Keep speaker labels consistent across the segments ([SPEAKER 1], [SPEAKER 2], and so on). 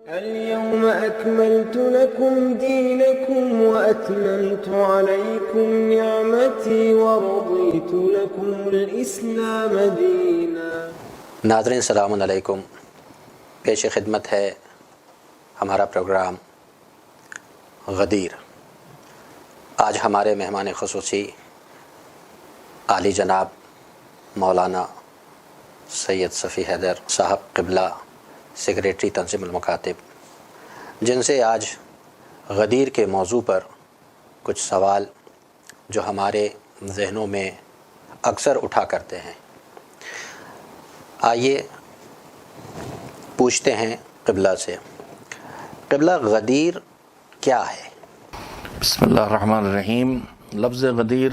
[SPEAKER 1] اليوم أكملت لكم دينكم وأتممت عليكم نعمتي ورضيت لكم الإسلام دينا۔
[SPEAKER 2] ناظرین السلام علیکم، پیش خدمت ہے ہمارا پروگرام غدیر۔ آج ہمارے مہمان خصوصی عالی جناب مولانا سید صفی حیدر صاحب قبلہ، سیکریٹری تنظیم المکاتب، جن سے آج غدیر کے موضوع پر کچھ سوال جو ہمارے ذہنوں میں اکثر اٹھا کرتے ہیں، آئیے پوچھتے ہیں قبلہ سے۔ قبلہ، غدیر کیا ہے؟
[SPEAKER 3] بسم اللہ الرحمن الرحیم۔ لفظ غدیر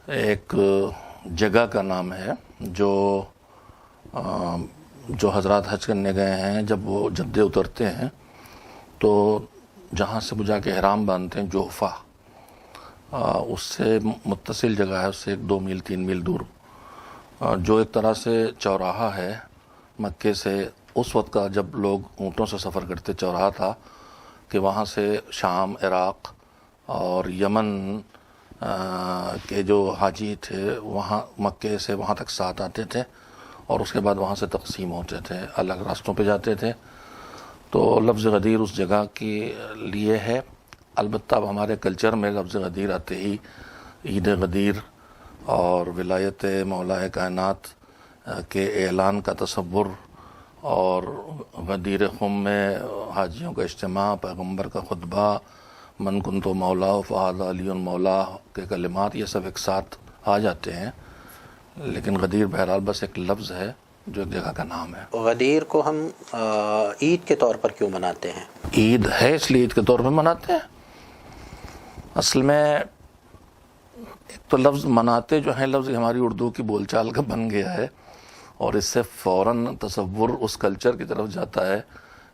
[SPEAKER 3] ایک جگہ کا نام ہے جو حضرات حج کرنے گئے ہیں، جب وہ جدے اترتے ہیں تو جہاں سے وہ جا کے احرام باندھتے ہیں، جوفہ، اس سے متصل جگہ ہے، اس سے 2 میل 3 میل دور، جو ایک طرح سے چوراہا ہے مکے سے۔ اس وقت کا جب لوگ اونٹوں سے سفر کرتے، چوراہا تھا کہ وہاں سے شام، عراق اور یمن کے جو حاجی تھے وہاں مکے سے وہاں تک ساتھ آتے تھے، اور اس کے بعد وہاں سے تقسیم ہوتے تھے، الگ راستوں پہ جاتے تھے۔ تو لفظ غدیر اس جگہ کے لیے ہے۔ البتہ اب ہمارے کلچر میں لفظ غدیر آتے ہی عید غدیر اور ولایت مولا کائنات کے اعلان کا تصور، اور غدیر خم میں حاجیوں کا اجتماع، پیغمبر کا خطبہ، من کنتو مولا فہذا علی مولا کے کلمات، یہ سب ایک ساتھ آ جاتے ہیں۔ لیکن غدیر بہرحال بس ایک لفظ ہے جو ایک جگہ کا نام ہے۔
[SPEAKER 2] غدیر کو ہم عید کے طور پر کیوں مناتے ہیں؟
[SPEAKER 3] عید ہے اس لیے عید کے طور پر مناتے ہیں۔ اصل میں ایک تو لفظ مناتے جو ہیں، لفظ ہماری اردو کی بول چال کا بن گیا ہے، اور اس سے فوراً تصور اس کلچر کی طرف جاتا ہے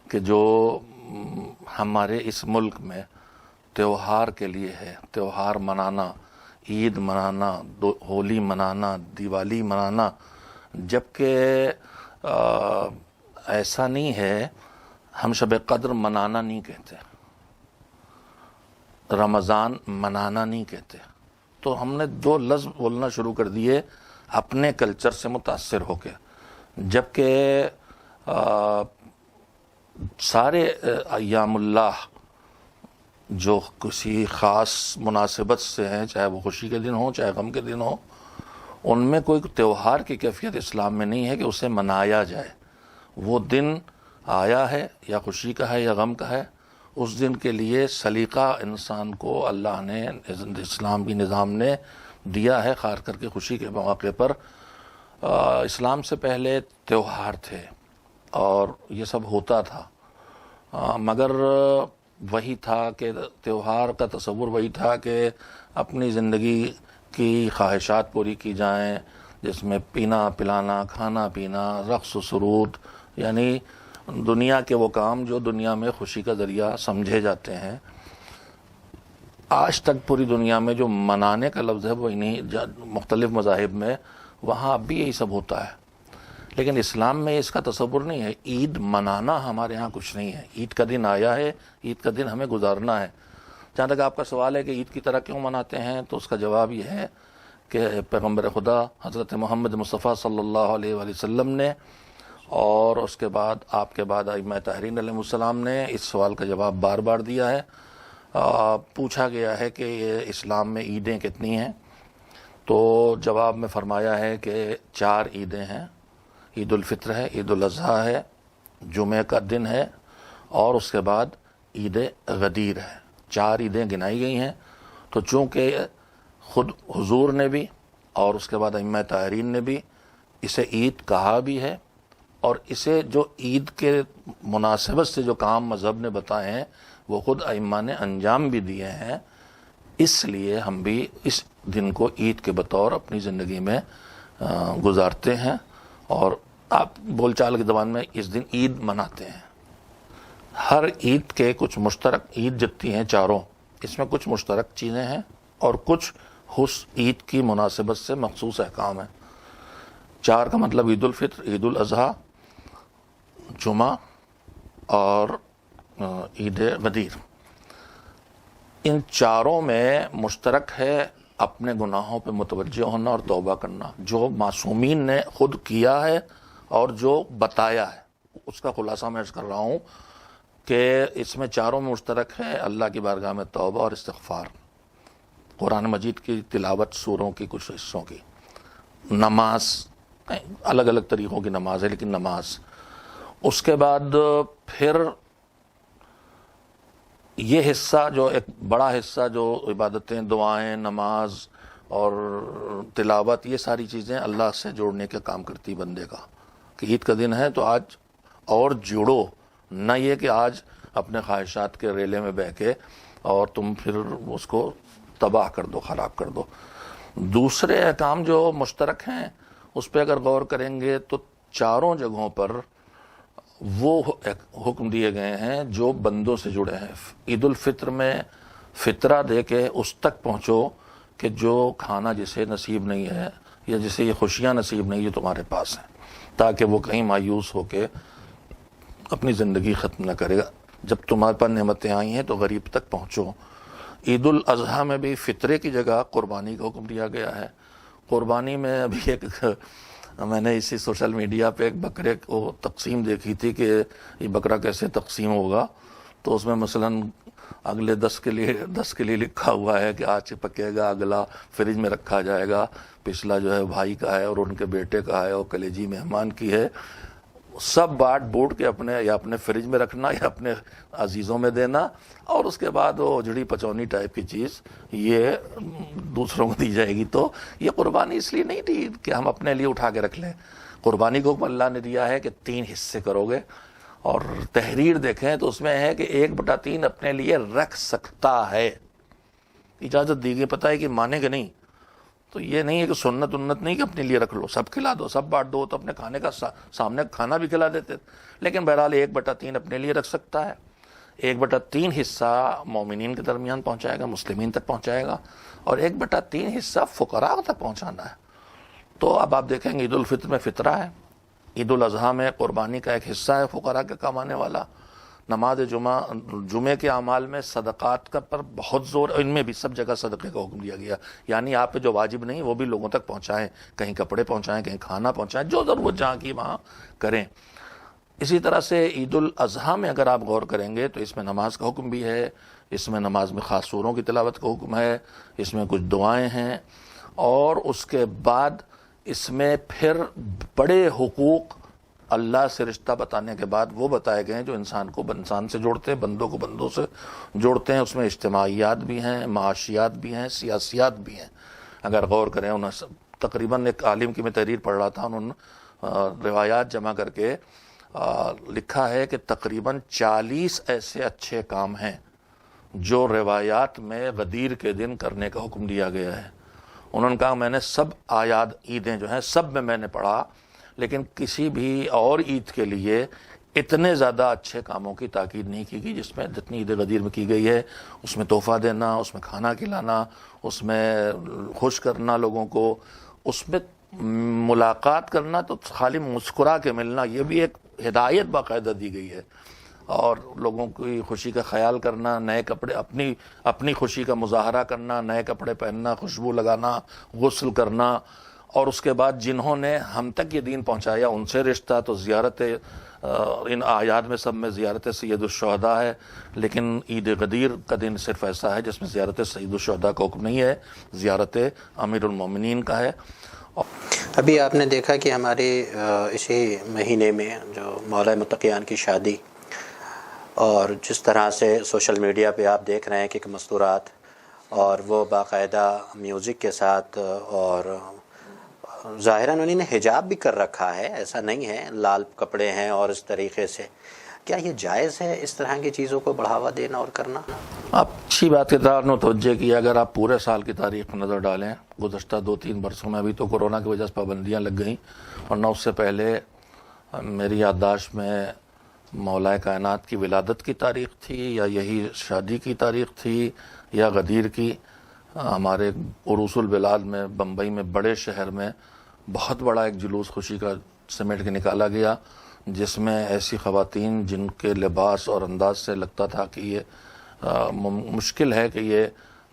[SPEAKER 3] کہ جو ہمارے اس ملک میں تہوار کے لیے ہے، تہوار منانا، عید منانا، ہولی منانا، دیوالی منانا، جبکہ ایسا نہیں ہے۔ ہم شب قدر منانا نہیں کہتے، رمضان منانا نہیں کہتے۔ تو ہم نے 2 لفظ بولنا شروع کر دیے اپنے کلچر سے متاثر ہو کے، جبکہ سارے ایام اللہ جو کسی خاص مناسبت سے ہیں، چاہے وہ خوشی کے دن ہوں چاہے غم کے دن ہوں، ان میں کوئی تہوار کی کیفیت اسلام میں نہیں ہے کہ اسے منایا جائے۔ وہ دن آیا ہے، یا خوشی کا ہے یا غم کا ہے، اس دن کے لیے سلیقہ انسان کو اللہ نے، اسلام کی نظام نے دیا ہے، خاص کر کے خوشی کے مواقع پر۔ اسلام سے پہلے تہوار تھے اور یہ سب ہوتا تھا، مگر وہی تھا کہ تہوار کا تصور وہی تھا کہ اپنی زندگی کی خواہشات پوری کی جائیں، جس میں پینا پلانا، کھانا پینا، رقص و سرود، یعنی دنیا کے وہ کام جو دنیا میں خوشی کا ذریعہ سمجھے جاتے ہیں۔ آج تک پوری دنیا میں جو منانے کا لفظ ہے وہ انہیں مختلف مذاہب میں وہاں اب بھی یہی سب ہوتا ہے، لیکن اسلام میں اس کا تصور نہیں ہے۔ عید منانا ہمارے ہاں کچھ نہیں ہے۔ عید کا دن آیا ہے، عید کا دن ہمیں گزارنا ہے۔ جہاں تک آپ کا سوال ہے کہ عید کی طرح کیوں مناتے ہیں، تو اس کا جواب یہ ہے کہ پیغمبر خدا حضرت محمد مصطفیٰ صلی اللہ علیہ وآلہ وسلم نے، اور اس کے بعد آپ کے بعد ائمہ طاہرین علیہ السلام نے اس سوال کا جواب بار بار دیا ہے۔ پوچھا گیا ہے کہ یہ اسلام میں عیدیں کتنی ہیں، تو جواب میں فرمایا ہے کہ 4 عیدیں ہیں۔ عید الفطر ہے، عید الاضحیٰ ہے، جمعہ کا دن ہے، اور اس کے بعد عید غدیر ہے۔ 4 عیدیں گنائی گئی ہیں۔ تو چونکہ خود حضور نے بھی اور اس کے بعد ائمہ طاہرین نے بھی اسے عید کہا بھی ہے، اور اسے جو عید کے مناسبت سے جو کام مذہب نے بتائے ہیں وہ خود ائمہ نے انجام بھی دیے ہیں، اس لیے ہم بھی اس دن کو عید کے بطور اپنی زندگی میں گزارتے ہیں، اور آپ بول چال کی زبان میں اس دن عید مناتے ہیں۔ ہر عید کے کچھ مشترک، عید جتنی ہیں چاروں، اس میں کچھ مشترک چیزیں ہیں اور کچھ اس عید کی مناسبت سے مخصوص احکام ہیں۔ 4 کا مطلب عید الفطر، عید الاضحیٰ، جمعہ اور عید غدیر، ان چاروں میں مشترک ہے اپنے گناہوں پہ متوجہ ہونا اور توبہ کرنا، جو معصومین نے خود کیا ہے اور جو بتایا ہے۔ اس کا خلاصہ میں عرض کر رہا ہوں کہ اس میں چاروں میں مشترک ہے اللہ کی بارگاہ میں توبہ اور استغفار، قرآن مجید کی تلاوت، سوروں کی کچھ حصوں کی، نماز، الگ الگ طریقوں کی نماز ہے لیکن نماز، اس کے بعد پھر یہ حصہ جو ایک بڑا حصہ جو عبادتیں، دعائیں، نماز اور تلاوت، یہ ساری چیزیں اللہ سے جوڑنے کا کام کرتی بندے کا، کہ عید کا دن ہے تو آج اور جڑو، نہ یہ کہ آج اپنے خواہشات کے ریلے میں بہ کے اور تم پھر اس کو تباہ کر دو، خراب کر دو۔ دوسرے احکام جو مشترک ہیں اس پہ اگر غور کریں گے تو چاروں جگہوں پر وہ حکم دیے گئے ہیں جو بندوں سے جڑے ہیں۔ عید الفطر میں فطرہ دے کے اس تک پہنچو کہ جو کھانا جسے نصیب نہیں ہے یا جسے یہ خوشیاں نصیب نہیں جو تمہارے پاس ہیں، تاکہ وہ کہیں مایوس ہو کے اپنی زندگی ختم نہ کرے گا۔ جب تمہارے پاس نعمتیں آئی ہیں تو غریب تک پہنچو۔ عید الاضحیٰ میں بھی فطرے کی جگہ قربانی کا حکم دیا گیا ہے۔ قربانی میں ابھی ایک میں نے اسی سوشل میڈیا پہ ایک بکرے کو تقسیم دیکھی تھی کہ یہ بکرا کیسے تقسیم ہوگا، تو اس میں مثلاً اگلے 10 کے لیے لکھا ہوا ہے کہ آج پکے گا، اگلا فریج میں رکھا جائے گا، پچھلا جو ہے بھائی کا ہے اور ان کے بیٹے کا ہے اور کلیجی مہمان کی ہے، سب بانٹ بوٹ کے اپنے یا اپنے فریج میں رکھنا یا اپنے عزیزوں میں دینا، اور اس کے بعد وہ اجڑی پچونی ٹائپ کی چیز یہ دوسروں کو دی جائے گی۔ تو یہ قربانی اس لیے نہیں دی کہ ہم اپنے لیے اٹھا کے رکھ لیں، قربانی کو اللہ نے دیا ہے کہ 3 حصے کرو گے، اور تحریر دیکھیں تو اس میں ہے کہ 1/3 اپنے لیے رکھ سکتا ہے، اجازت دی گئی۔ پتہ ہے کہ مانے گا نہیں، تو یہ نہیں ہے کہ سنت نہیں کہ اپنے لیے رکھ لو، سب کھلا دو، سب بانٹ دو، تو اپنے کھانے کا سامنے کھانا بھی کھلا دیتے، لیکن بہرحال 1/3 اپنے لیے رکھ سکتا ہے، 1/3 حصہ مومنین کے درمیان پہنچائے گا، مسلمین تک پہنچائے گا، اور 1/3 حصہ فقراء تک پہنچانا ہے۔ تو اب آپ دیکھیں گے عید الفطر میں فطرہ ہے، عید الاضحیٰ میں قربانی کا ایک حصہ ہے فقراء کے کمانے والا، نماز جمعے کے اعمال میں صدقات کا پر بہت زور، ان میں بھی سب جگہ صدقے کا حکم دیا گیا، یعنی آپ پہ جو واجب نہیں وہ بھی لوگوں تک پہنچائیں، کہیں کپڑے پہنچائیں، کہیں کھانا پہنچائیں، جو ضرورت جہاں کی وہاں کریں۔ اسی طرح سے عید الاضحیٰ میں اگر آپ غور کریں گے تو اس میں نماز کا حکم بھی ہے، اس میں نماز میں خاص سوروں کی تلاوت کا حکم ہے، اس میں کچھ دعائیں ہیں، اور اس کے بعد اس میں پھر بڑے حقوق اللہ سے رشتہ بتانے کے بعد وہ بتائے گئے ہیں جو انسان کو انسان سے جوڑتے ہیں، بندوں کو بندوں سے جوڑتے ہیں۔ اس میں اجتماعیات بھی ہیں، معاشیات بھی ہیں، سیاسیات بھی ہیں۔ اگر غور کریں، تقریباً ایک عالم کی میں تحریر پڑھ رہا تھا، انہوں نے روایات جمع کر کے لکھا ہے کہ تقریباً 40 ایسے اچھے کام ہیں جو روایات میں غدیر کے دن کرنے کا حکم دیا گیا ہے۔ انہوں نے کہا میں نے سب آیات عیدیں جو ہیں سب میں نے پڑھا، لیکن کسی بھی اور عید کے لیے اتنے زیادہ اچھے کاموں کی تاکید نہیں کی گئی جس میں جتنی عید غدیر میں کی گئی ہے۔ اس میں تحفہ دینا، اس میں کھانا کھلانا، اس میں خوش کرنا لوگوں کو، اس میں ملاقات کرنا، تو خالی مسکرا کے ملنا، یہ بھی ایک ہدایت باقاعدہ دی گئی ہے، اور لوگوں کی خوشی کا خیال کرنا، نئے کپڑے، اپنی خوشی کا مظاہرہ کرنا، نئے کپڑے پہننا، خوشبو لگانا، غسل کرنا، اور اس کے بعد جنہوں نے ہم تک یہ دین پہنچایا ان سے رشتہ، تو زیارت ان آیات میں سب میں زیارت سید الشہداء ہے، لیکن عید غدیر کا دن صرف ایسا ہے جس میں زیارت سید الشہداء کا حکم نہیں ہے، زیارت امیر المومنین کا ہے۔
[SPEAKER 2] ابھی آپ نے دیکھا کہ ہمارے اسی مہینے میں جو مولا متقیان کی شادی، اور جس طرح سے سوشل میڈیا پہ آپ دیکھ رہے ہیں کہ مستورات، اور وہ باقاعدہ میوزک کے ساتھ، اور ظاہراً انہوں نے حجاب بھی کر رکھا ہے، ایسا نہیں ہے، لال کپڑے ہیں، اور اس طریقے سے کیا یہ جائز ہے اس طرح کی چیزوں کو بڑھاوا دینا اور کرنا؟
[SPEAKER 3] آپ اچھی بات کی طرف متوجہ کیا۔ اگر آپ پورے سال کی تاریخ نظر ڈالیں، گزشتہ 2-3 برسوں میں، ابھی تو کورونا کی وجہ سے پابندیاں لگ گئیں، ورنہ اس سے پہلے میری یادداشت میں مولا کائنات کی ولادت کی تاریخ تھی، یا یہی شادی کی تاریخ تھی، یا غدیر کی، ہمارے عروس البلاد میں بمبئی میں بڑے شہر میں بہت بڑا ایک جلوس خوشی کا سمیٹ کے نکالا گیا، جس میں ایسی خواتین جن کے لباس اور انداز سے لگتا تھا کہ یہ مشکل ہے کہ یہ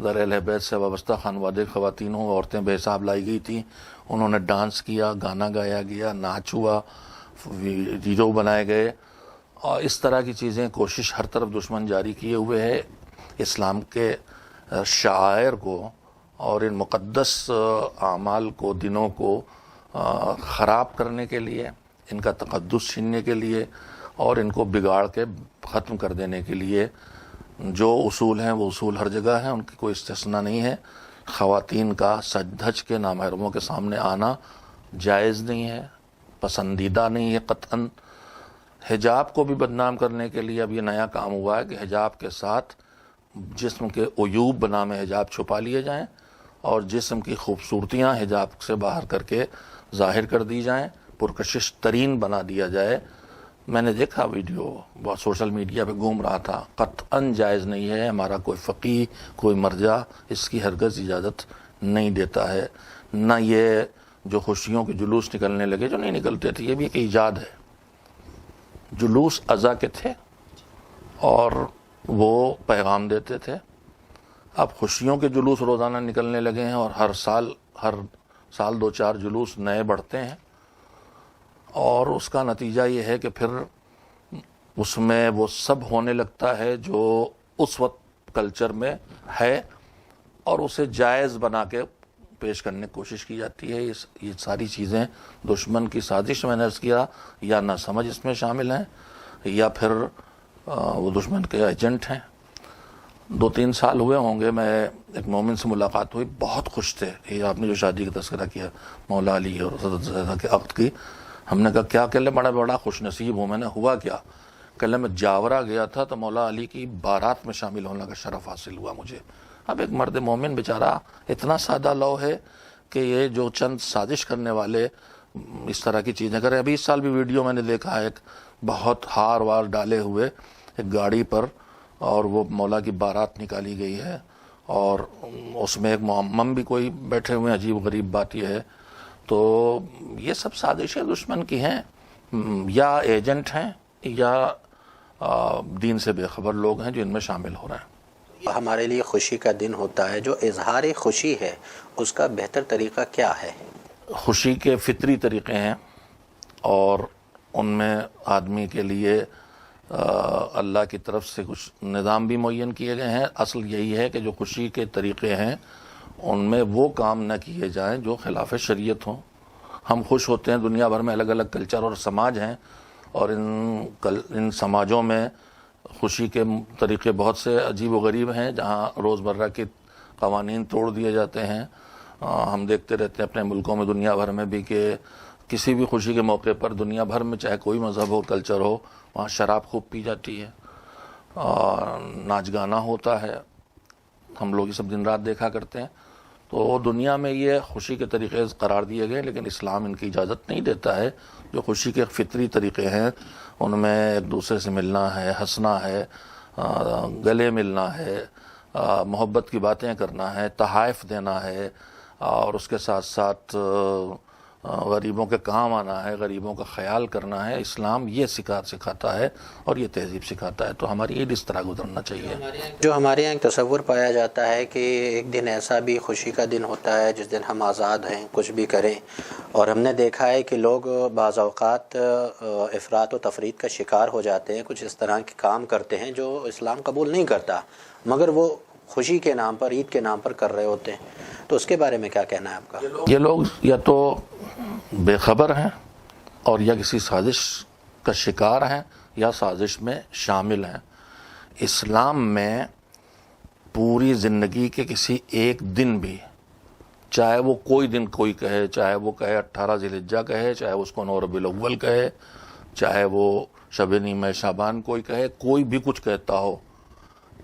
[SPEAKER 3] در اہل بیت سے وابستہ خانوادے خواتین ہوں، عورتیں بے حساب لائی گئی تھیں. انہوں نے ڈانس کیا، گانا گایا گیا، ناچ ہوا، ویڈیو بنائے گئے، اور اس طرح کی چیزیں، کوشش ہر طرف دشمن جاری کیے ہوئے ہے اسلام کے شعائر کو اور ان مقدس اعمال کو، دنوں کو خراب کرنے کے لیے، ان کا تقدس چھیننے کے لیے اور ان کو بگاڑ کے ختم کر دینے کے لیے. جو اصول ہیں وہ اصول ہر جگہ ہیں، ان کی کوئی استثناء نہیں ہے. خواتین کا سج دھج کے نامحرموں کے سامنے آنا جائز نہیں ہے، پسندیدہ نہیں ہے قطعاً. حجاب کو بھی بدنام کرنے کے لیے اب یہ نیا کام ہوا ہے کہ حجاب کے ساتھ جسم کے عیوب بنام حجاب چھپا لیے جائیں اور جسم کی خوبصورتیاں حجاب سے باہر کر کے ظاہر کر دی جائیں، پرکشش ترین بنا دیا جائے. میں نے دیکھا ویڈیو بہت سوشل میڈیا پہ گھوم رہا تھا. قطعاً جائز نہیں ہے. ہمارا کوئی فقیہ، کوئی مرجع اس کی ہرگز اجازت نہیں دیتا ہے. نہ یہ جو خوشیوں کے جلوس نکلنے لگے، جو نہیں نکلتے تھے، یہ بھی ایک ایجاد ہے. جلوس ازا کے تھے اور وہ پیغام دیتے تھے. اب خوشیوں کے جلوس روزانہ نکلنے لگے ہیں اور ہر سال 2-4 جلوس نئے بڑھتے ہیں، اور اس کا نتیجہ یہ ہے کہ پھر اس میں وہ سب ہونے لگتا ہے جو اس وقت کلچر میں ہے اور اسے جائز بنا کے پیش کرنے کی کوشش کی جاتی ہے. یہ ساری چیزیں دشمن کی سازش میں نے عرض کیا، یا نہ سمجھ اس میں شامل ہیں یا پھر وہ دشمن کے ایجنٹ ہیں. 2-3 سال ہوئے ہوں گے، میں ایک مومن سے ملاقات ہوئی، بہت خوش تھے. یہ آپ نے جو شادی کا تذکرہ کیا مولا علی اور حضرت زیدہ کے عقد کی، ہم نے کہا کیا؟ کہ بڑا خوش نصیب ہوں. میں نے ہوا کیا؟ کہ میں جاورا گیا تھا تو مولا علی کی بارات میں شامل ہونے کا شرف حاصل ہوا مجھے. اب ایک مرد مومن بیچارہ اتنا سادہ لو ہے کہ یہ جو چند سازش کرنے والے اس طرح کی چیزیں کریں. ابھی اس سال بھی ویڈیو میں نے دیکھا ہے، ایک بہت ہار وار ڈالے ہوئے ایک گاڑی پر، اور وہ مولا کی بارات نکالی گئی ہے اور اس میں ایک معمم بھی کوئی بیٹھے ہوئے ہیں. عجیب غریب بات یہ ہے. تو یہ سب سازشیں دشمن کی ہیں، یا ایجنٹ ہیں یا دین سے بے خبر لوگ ہیں جو ان میں شامل ہو رہے ہیں.
[SPEAKER 2] ہمارے لیے خوشی کا دن ہوتا ہے، جو اظہار خوشی ہے اس کا بہتر طریقہ کیا ہے؟
[SPEAKER 3] خوشی کے فطری طریقے ہیں اور ان میں آدمی کے لیے اللہ کی طرف سے کچھ نظام بھی معین کیے گئے ہیں. اصل یہی ہے کہ جو خوشی کے طریقے ہیں ان میں وہ کام نہ کیے جائیں جو خلاف شریعت ہوں. ہم خوش ہوتے ہیں، دنیا بھر میں الگ الگ کلچر اور سماج ہیں، اور ان سماجوں میں خوشی کے طریقے بہت سے عجیب و غریب ہیں، جہاں روز مرہ کے قوانین توڑ دیے جاتے ہیں. ہم دیکھتے رہتے ہیں اپنے ملکوں میں، دنیا بھر میں بھی، کہ کسی بھی خوشی کے موقع پر دنیا بھر میں چاہے کوئی مذہب ہو، کلچر ہو، وہاں شراب خوب پی جاتی ہے، ناچ گانا ہوتا ہے. ہم لوگ یہ سب دن رات دیکھا کرتے ہیں. تو دنیا میں یہ خوشی کے طریقے قرار دیے گئے، لیکن اسلام ان کی اجازت نہیں دیتا ہے. جو خوشی کے فطری طریقے ہیں ان میں ایک دوسرے سے ملنا ہے، ہنسنا ہے، گلے ملنا ہے، محبت کی باتیں کرنا ہے، تحائف دینا ہے، اور اس کے ساتھ ساتھ غریبوں کے کام آنا ہے، غریبوں کا خیال کرنا ہے. اسلام یہ سکھاتا ہے اور یہ تہذیب سکھاتا ہے. تو ہماری عید اس طرح گزرنا چاہیے.
[SPEAKER 2] جو ہمارے یہاں ایک تصور پایا جاتا ہے کہ ایک دن ایسا بھی خوشی کا دن ہوتا ہے جس دن ہم آزاد ہیں، کچھ بھی کریں، اور ہم نے دیکھا ہے کہ لوگ بعض اوقات افراط و تفریط کا شکار ہو جاتے ہیں، کچھ اس طرح کے کام کرتے ہیں جو اسلام قبول نہیں کرتا، مگر وہ خوشی کے نام پر، عید کے نام پر کر رہے ہوتے ہیں. تو اس کے بارے میں کیا کہنا ہے آپ کا؟
[SPEAKER 3] یہ لوگ یا تو بے خبر ہیں اور یا کسی سازش کا شکار ہیں یا سازش میں شامل ہیں. اسلام میں پوری زندگی کے کسی ایک دن بھی، چاہے وہ کوئی دن کوئی کہے، چاہے وہ کہے 18 ذی الحجہ کہے، چاہے اس کو 9 ربیع الاول کہے، چاہے وہ شب نیمہ شعبان کوئی کہے، کوئی بھی کچھ کہتا ہو،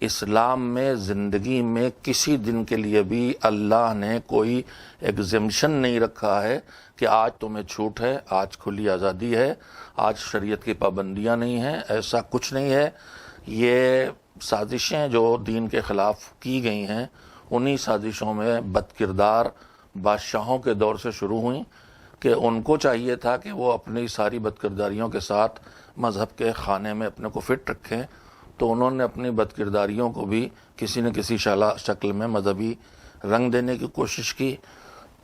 [SPEAKER 3] اسلام میں زندگی میں کسی دن کے لیے بھی اللہ نے کوئی ایگزمپشن نہیں رکھا ہے کہ آج تمہیں چھوٹ ہے، آج کھلی آزادی ہے، آج شریعت کی پابندیاں نہیں ہیں. ایسا کچھ نہیں ہے. یہ سازشیں جو دین کے خلاف کی گئی ہیں، انہی سازشوں میں بد کردار بادشاہوں کے دور سے شروع ہوئیں کہ ان کو چاہیے تھا کہ وہ اپنی ساری بدکرداریوں کے ساتھ مذہب کے خانے میں اپنے کو فٹ رکھیں، تو انہوں نے اپنی بدکرداریوں کو بھی کسی نہ کسی شکل میں مذہبی رنگ دینے کی کوشش کی۔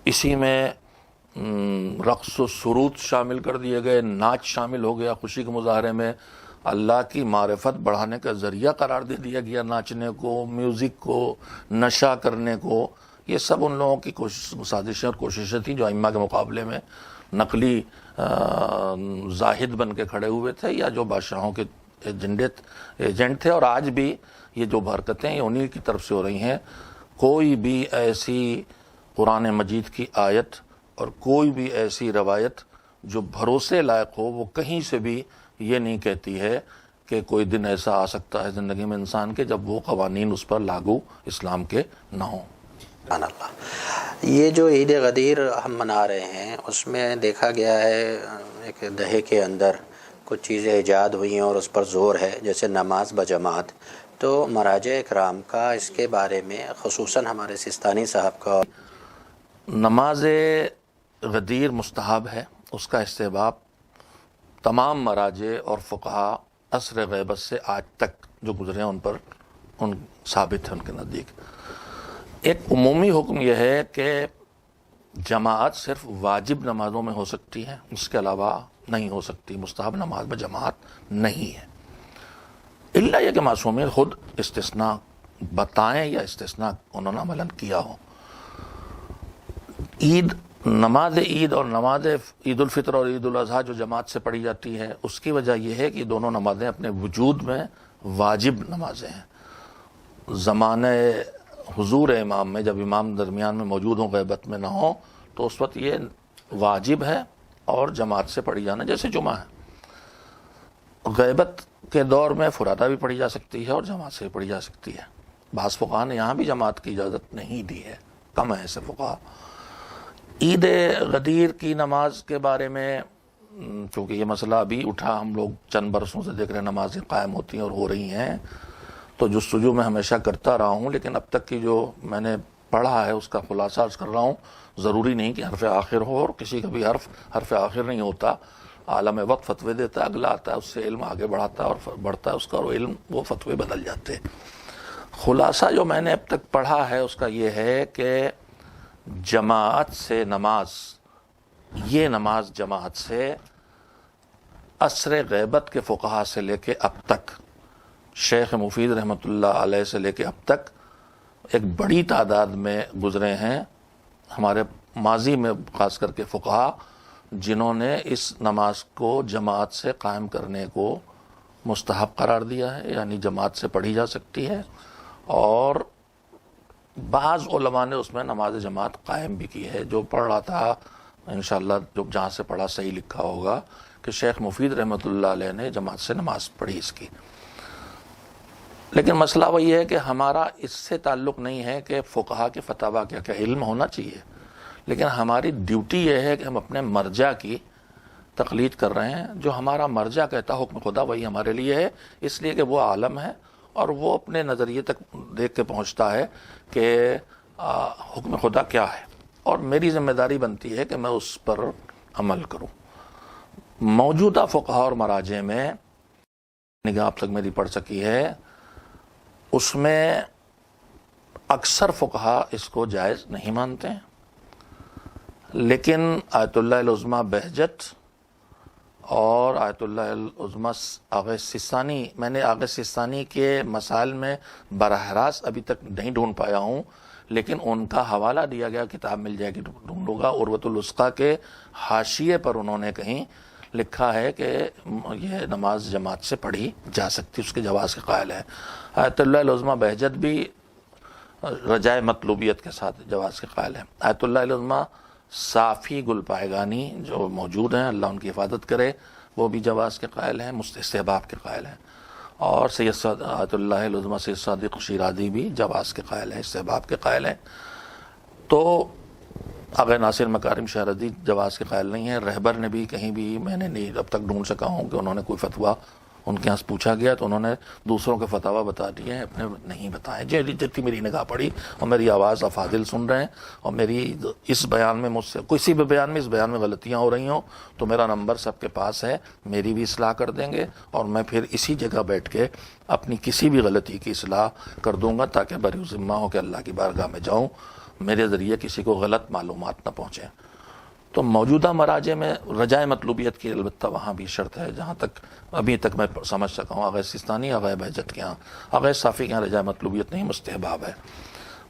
[SPEAKER 3] اسی میں رقص و سرود شامل کر دیے گئے، ناچ شامل ہو گیا، خوشی کے مظاہرے میں اللہ کی معرفت بڑھانے کا ذریعہ قرار دے دیا گیا ناچنے کو، میوزک کو، نشہ کرنے کو۔ یہ سب ان لوگوں کی سازشیں اور کوششیں تھیں جو ائمہ کے مقابلے میں نقلی زاہد بن کے کھڑے ہوئے تھے، یا جو بادشاہوں کے ایجنٹ تھے۔ اور آج بھی یہ جو حرکتیں یہ انہی کی طرف سے ہو رہی ہیں۔ کوئی بھی ایسی قرآن مجید کی آیت اور کوئی بھی ایسی روایت جو بھروسے لائق ہو، وہ کہیں سے بھی یہ نہیں کہتی ہے کہ کوئی دن ایسا آ سکتا ہے زندگی میں انسان کے جب وہ قوانین اس پر لاگو اسلام کے نہ ہوں۔
[SPEAKER 2] سبحان اللہ۔ یہ جو عید غدیر ہم منا رہے ہیں اس میں دیکھا گیا ہے ایک دہے کے اندر کچھ چیزیں ایجاد ہوئی ہیں اور اس پر زور ہے، جیسے نماز بجماعت۔ تو مراجع اکرام کا اس کے بارے میں، خصوصاً ہمارے سستانی صاحب کا،
[SPEAKER 3] نماز غدیر مستحب ہے، اس کا استحباب تمام مراجع اور فقہا عصر غیبت سے آج تک جو گزرے ہیں ان پر ثابت ہے ان کے نزدیک۔ ایک عمومی حکم یہ ہے کہ جماعت صرف واجب نمازوں میں ہو سکتی ہے، اس کے علاوہ نہیں ہو سکتی، مستحب نماز میں جماعت نہیں ہے، الا یہ کہ معصومین خود استثناء بتائیں یا استثناء انہوں نے عملاً کیا ہو۔ نماز عید اور نماز عید الفطر اور عید الاضحیٰ جو جماعت سے پڑھی جاتی ہے، اس کی وجہ یہ ہے کہ دونوں نمازیں اپنے وجود میں واجب نمازیں ہیں۔ زمانہ حضور امام میں جب امام درمیان میں موجود ہوں، غیبت میں نہ ہوں، تو اس وقت یہ واجب ہے اور جماعت سے پڑھی جانا، جیسے جمعہ ہے۔ غیبت کے دور میں فرادہ بھی پڑھی جا سکتی ہے اور جماعت سے بھی پڑھی جا سکتی ہے۔ بعض فقہا نے یہاں بھی جماعت کی اجازت نہیں دی ہے، کم ہے ایسے فقہا۔ عید غدیر کی نماز کے بارے میں چونکہ یہ مسئلہ ابھی اٹھا، ہم لوگ چند برسوں سے دیکھ رہے ہیں نمازیں قائم ہوتی ہیں اور ہو رہی ہیں، تو جستجو میں ہمیشہ کرتا رہا ہوں، لیکن اب تک کی جو میں نے پڑھا ہے اس کا خلاصہ عرض کر رہا ہوں۔ ضروری نہیں کہ حرف آخر ہو، اور کسی کا بھی حرف آخر نہیں ہوتا۔ عالم وقت فتوے دیتا ہے، اگلا آتا ہے اس سے علم آگے بڑھاتا ہے اور بڑھتا ہے اس کا، اور علم وہ فتوے بدل جاتے۔ خلاصہ جو میں نے اب تک پڑھا ہے اس کا یہ ہے کہ جماعت سے نماز، یہ نماز جماعت سے عصر غیبت کے فقہا سے لے کے اب تک، شیخ مفید رحمۃ اللہ علیہ سے لے کے اب تک ایک بڑی تعداد میں گزرے ہیں ہمارے ماضی میں، خاص کر کے فقہا، جنہوں نے اس نماز کو جماعت سے قائم کرنے کو مستحب قرار دیا ہے، یعنی جماعت سے پڑھی جا سکتی ہے، اور بعض علماء نے اس میں نماز جماعت قائم بھی کی ہے۔ جو پڑھ رہا تھا انشاءاللہ جو جہاں سے پڑھا صحیح لکھا ہوگا کہ شیخ مفید رحمۃ اللہ علیہ نے جماعت سے نماز پڑھی اس کی۔ لیکن مسئلہ وہی ہے کہ ہمارا اس سے تعلق نہیں ہے کہ فقہا کے فتاویٰ کیا علم ہونا چاہیے، لیکن ہماری ڈیوٹی یہ ہے کہ ہم اپنے مرجع کی تقلید کر رہے ہیں۔ جو ہمارا مرجع کہتا حکم خدا وہی ہمارے لیے ہے، اس لیے کہ وہ عالم ہے اور وہ اپنے نظریے تک دیکھ کے پہنچتا ہے کہ حکم خدا کیا ہے، اور میری ذمہ داری بنتی ہے کہ میں اس پر عمل کروں۔ موجودہ فقہا اور مراجع میں نگاہ اب تک میری پڑھ سکی ہے، اس میں اکثر فقہا اس کو جائز نہیں مانتے ہیں، لیکن آیت اللہ العظمیٰ بہجت اور آیت اللہ العظمیٰ آغا سستانی، میں نے آغا سستانی کے مسائل میں براہ راست ابھی تک نہیں ڈھونڈ پایا ہوں، لیکن ان کا حوالہ دیا گیا، کتاب مل جائے گی ڈھونڈوں گا، عروۃ الوثقیٰ کے حاشیے پر انہوں نے کہیں لکھا ہے کہ یہ نماز جماعت سے پڑھی جا سکتی، اس کے جواز کے قائل ہے۔ آیت اللہ العظمیٰ بہجت بھی رجائے مطلوبیت کے ساتھ جواز کے قائل ہے۔ آیت اللہ العظمیٰ صافی گل پائگانی جو موجود ہیں، اللہ ان کی حفاظت کرے، وہ بھی جواز کے قائل ہیں، استحباب کے قائل ہیں، اور سید آیت اللہ العظمیٰ سید صادق شیرازی بھی جواز کے قائل ہیں، استحباب کے قائل ہیں۔ تو آغا ناصر مکارم شہرزادی جواز کے قائل نہیں ہے۔ رہبر نے بھی کہیں بھی میں نے نہیں اب تک ڈھونڈ سکا ہوں کہ انہوں نے کوئی فتویٰ ان کے یہاں پوچھا گیا تو انہوں نے دوسروں کے فتاوی بتا دیے ہیں، اپنے نہیں بتائے. جتنی میری نگاہ پڑی اور میری آواز افاضل سن رہے ہیں اور میری اس بیان میں مجھ سے کسی بھی بیان میں اس بیان میں غلطیاں ہو رہی ہوں تو میرا نمبر سب کے پاس ہے، میری بھی اصلاح کر دیں گے اور میں پھر اسی جگہ بیٹھ کے اپنی کسی بھی غلطی کی اصلاح کر دوں گا تاکہ بری ذمہ ہو کہ اللہ کی بارگاہ میں جاؤں، میرے ذریعے کسی کو غلط معلومات نہ پہنچیں. تو موجودہ مراجع میں رجائے مطلوبیت کی البتہ وہاں بھی شرط ہے، جہاں تک ابھی تک میں سمجھ سکا ہوں. آغا سیستانی، آغا بہجت کے ہاں، آغا صافی کے ہاں رجائے مطلوبیت نہیں، مستحباب ہے.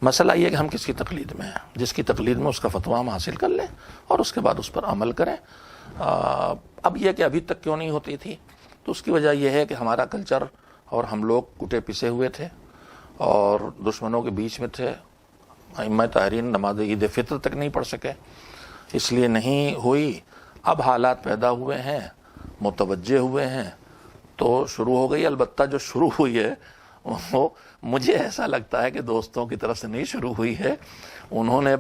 [SPEAKER 3] مسئلہ یہ ہے کہ ہم کس کی تقلید میں ہیں، جس کی تقلید میں اس کا فتویٰ ہم حاصل کر لیں اور اس کے بعد اس پر عمل کریں. اب یہ کہ ابھی تک کیوں نہیں ہوتی تھی، تو اس کی وجہ یہ ہے کہ ہمارا کلچر اور ہم لوگ کٹے پسے ہوئے تھے اور دشمنوں کے بیچ میں تھے. ائمہ طاہرین نماز عید فطر تک نہیں پڑھ سکے، اس لیے نہیں ہوئی. اب حالات پیدا ہوئے ہیں، متوجہ ہوئے ہیں تو شروع ہو گئی. البتہ جو شروع ہوئی ہے وہ مجھے ایسا لگتا ہے کہ دوستوں کی طرف سے نہیں شروع ہوئی ہے، انہوں نے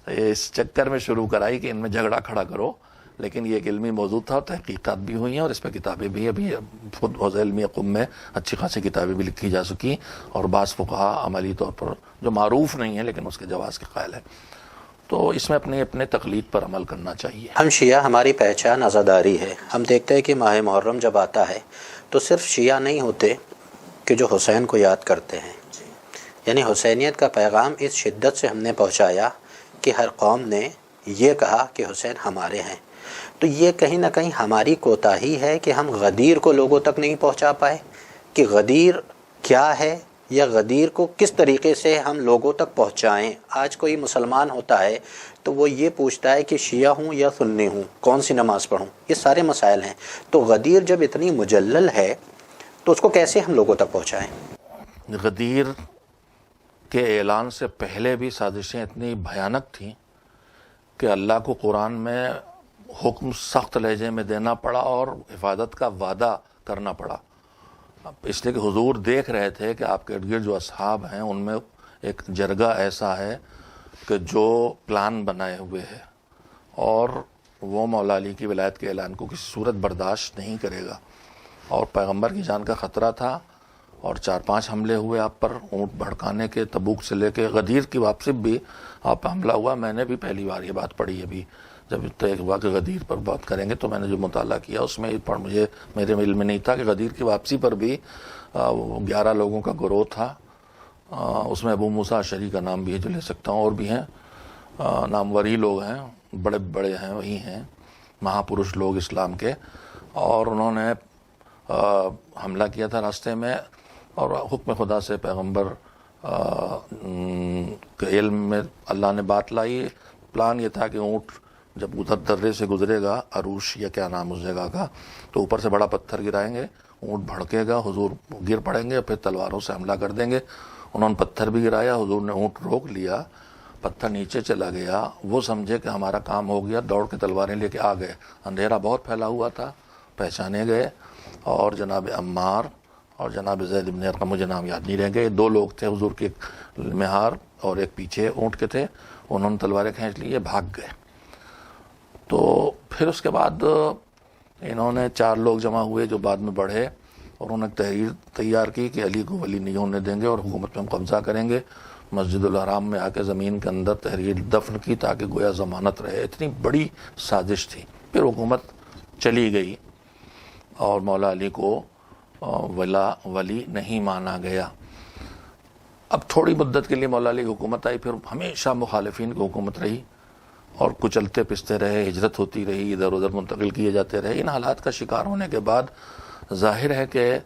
[SPEAKER 3] اس چکر میں شروع کرائی کہ ان میں جھگڑا کھڑا کرو. لیکن یہ ایک علمی موضوع تھا اور تحقیقات بھی ہوئی ہیں اور اس پہ کتابیں بھی ابھی خود حوزہ علمی قم میں اچھی خاصی کتابیں بھی لکھی جا سکی اور بعض فقہا عملی طور پر جو معروف نہیں ہیں لیکن اس کے جواز کے قائل ہیں. تو اس میں اپنے تقلید پر عمل کرنا چاہیے.
[SPEAKER 2] ہم شیعہ، ہماری پہچان عزاداری ہے. ہم دیکھتے ہیں کہ ماہ محرم جب آتا ہے تو صرف شیعہ نہیں ہوتے کہ جو حسین کو یاد کرتے ہیں، یعنی حسینیت کا پیغام اس شدت سے ہم نے پہنچایا کہ ہر قوم نے یہ کہا کہ حسین ہمارے ہیں. تو یہ کہیں نہ کہیں ہماری کوتاہی ہے کہ ہم غدیر کو لوگوں تک نہیں پہنچا پائے کہ غدیر کیا ہے یا غدیر کو کس طریقے سے ہم لوگوں تک پہنچائیں. آج کوئی مسلمان ہوتا ہے تو وہ یہ پوچھتا ہے کہ شیعہ ہوں یا سنی ہوں، کون سی نماز پڑھوں، یہ سارے مسائل ہیں. تو غدیر جب اتنی مجلل ہے تو اس کو کیسے ہم لوگوں تک پہنچائیں؟
[SPEAKER 3] غدیر کے اعلان سے پہلے بھی سازشیں اتنی بھیانک تھیں کہ اللہ کو قرآن میں حکم سخت لہجے میں دینا پڑا اور حفاظت کا وعدہ کرنا پڑا، اس لیے کہ حضور دیکھ رہے تھے کہ آپ کے ارد گرد جو اصحاب ہیں ان میں ایک جرگہ ایسا ہے کہ جو پلان بنائے ہوئے ہے اور وہ مولا علی کی ولایت کے اعلان کو کسی صورت برداشت نہیں کرے گا. اور پیغمبر کی جان کا خطرہ تھا اور 4-5 حملے ہوئے آپ پر، اونٹ بھڑکانے کے، تبوک سے لے کے غدیر کی واپسی بھی آپ پہ حملہ ہوا. میں نے بھی پہلی بار یہ بات پڑھی ابھی جب ایک واقع غدیر پر بات کریں گے تو میں نے جو مطالعہ کیا اس میں میرے علم میں نہیں تھا کہ غدیر کی واپسی پر بھی 11 لوگوں کا گروہ تھا. اس میں ابو موسیٰ اشعری کا نام بھی ہے جو لے سکتا ہوں، اور بھی ہیں نامور ہی لوگ ہیں، بڑے بڑے ہیں، وہی ہیں مہاپرش لوگ اسلام کے. اور انہوں نے حملہ کیا تھا راستے میں اور حکم خدا سے پیغمبر کے علم میں اللہ نے بات لائی. پلان یہ تھا کہ اونٹ جب ادھر درے سے گزرے گا، عروش یا کیا نام اس جگہ کا، تو اوپر سے بڑا پتھر گرائیں گے، اونٹ بھڑکے گا، حضور گر پڑیں گے، پھر تلواروں سے حملہ کر دیں گے. انہوں نے پتھر بھی گرایا، حضور نے اونٹ روک لیا، پتھر نیچے چلا گیا. وہ سمجھے کہ ہمارا کام ہو گیا، دوڑ کے تلواریں لے کے آ گئے. اندھیرا بہت پھیلا ہوا تھا، پہچانے گئے اور جناب عمار اور جناب زید بن ارقم، مجھے نام یاد نہیں رہ گئے، 2 لوگ تھے حضور کے، مہار اور ایک پیچھے اونٹ کے تھے. انہوں نے تلواریں کھینچ لی، بھاگ گئے. تو پھر اس کے بعد انہوں نے 4 لوگ جمع ہوئے جو بعد میں بڑھے اور انہوں نے تحریر تیار کی کہ علی کو ولی نہیں ہونے دیں گے اور حکومت میں ہم قبضہ کریں گے. مسجد الحرام میں آ کے زمین کے اندر تحریر دفن کی تاکہ گویا ضمانت رہے. اتنی بڑی سازش تھی. پھر حکومت چلی گئی اور مولا علی کو ولی نہیں مانا گیا. اب تھوڑی مدت کے لیے مولا علی کی حکومت آئی، پھر ہمیشہ مخالفین کی حکومت رہی اور کچلتے پستے رہے، ہجرت ہوتی رہی، ادھر ادھر منتقل کیے جاتے رہے. ان حالات کا شکار ہونے کے بعد ظاہر ہے کہ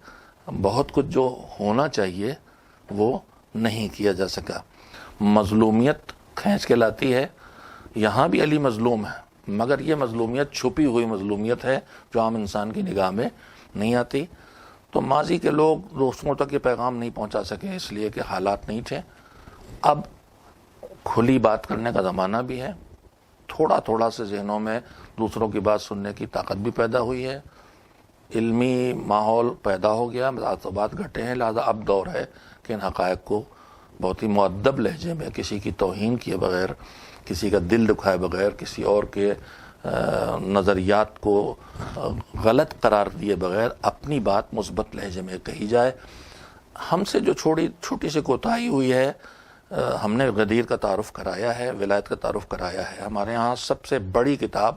[SPEAKER 3] بہت کچھ جو ہونا چاہیے وہ نہیں کیا جا سکا. مظلومیت کھینچ کے لاتی ہے. یہاں بھی علی مظلوم ہے مگر یہ مظلومیت چھپی ہوئی مظلومیت ہے جو عام انسان کی نگاہ میں نہیں آتی. تو ماضی کے لوگ دوستوں تک یہ پیغام نہیں پہنچا سکے اس لیے کہ حالات نہیں تھے. اب کھلی بات کرنے کا زمانہ بھی ہے، تھوڑا تھوڑا سے ذہنوں میں دوسروں کی بات سننے کی طاقت بھی پیدا ہوئی ہے، علمی ماحول پیدا ہو گیا، تعصبات گھٹے ہیں. لہذا اب دور ہے کہ ان حقائق کو بہت ہی مؤدب لہجے میں، کسی کی توہین کیے بغیر، کسی کا دل دکھائے بغیر، کسی اور کے نظریات کو غلط قرار دیے بغیر اپنی بات مثبت لہجے میں کہی جائے. ہم سے جو چھوٹی سی کوتاہی ہوئی ہے، ہم نے غدیر کا تعارف کرایا ہے، ولایت کا تعارف کرایا ہے. ہمارے ہاں سب سے بڑی کتاب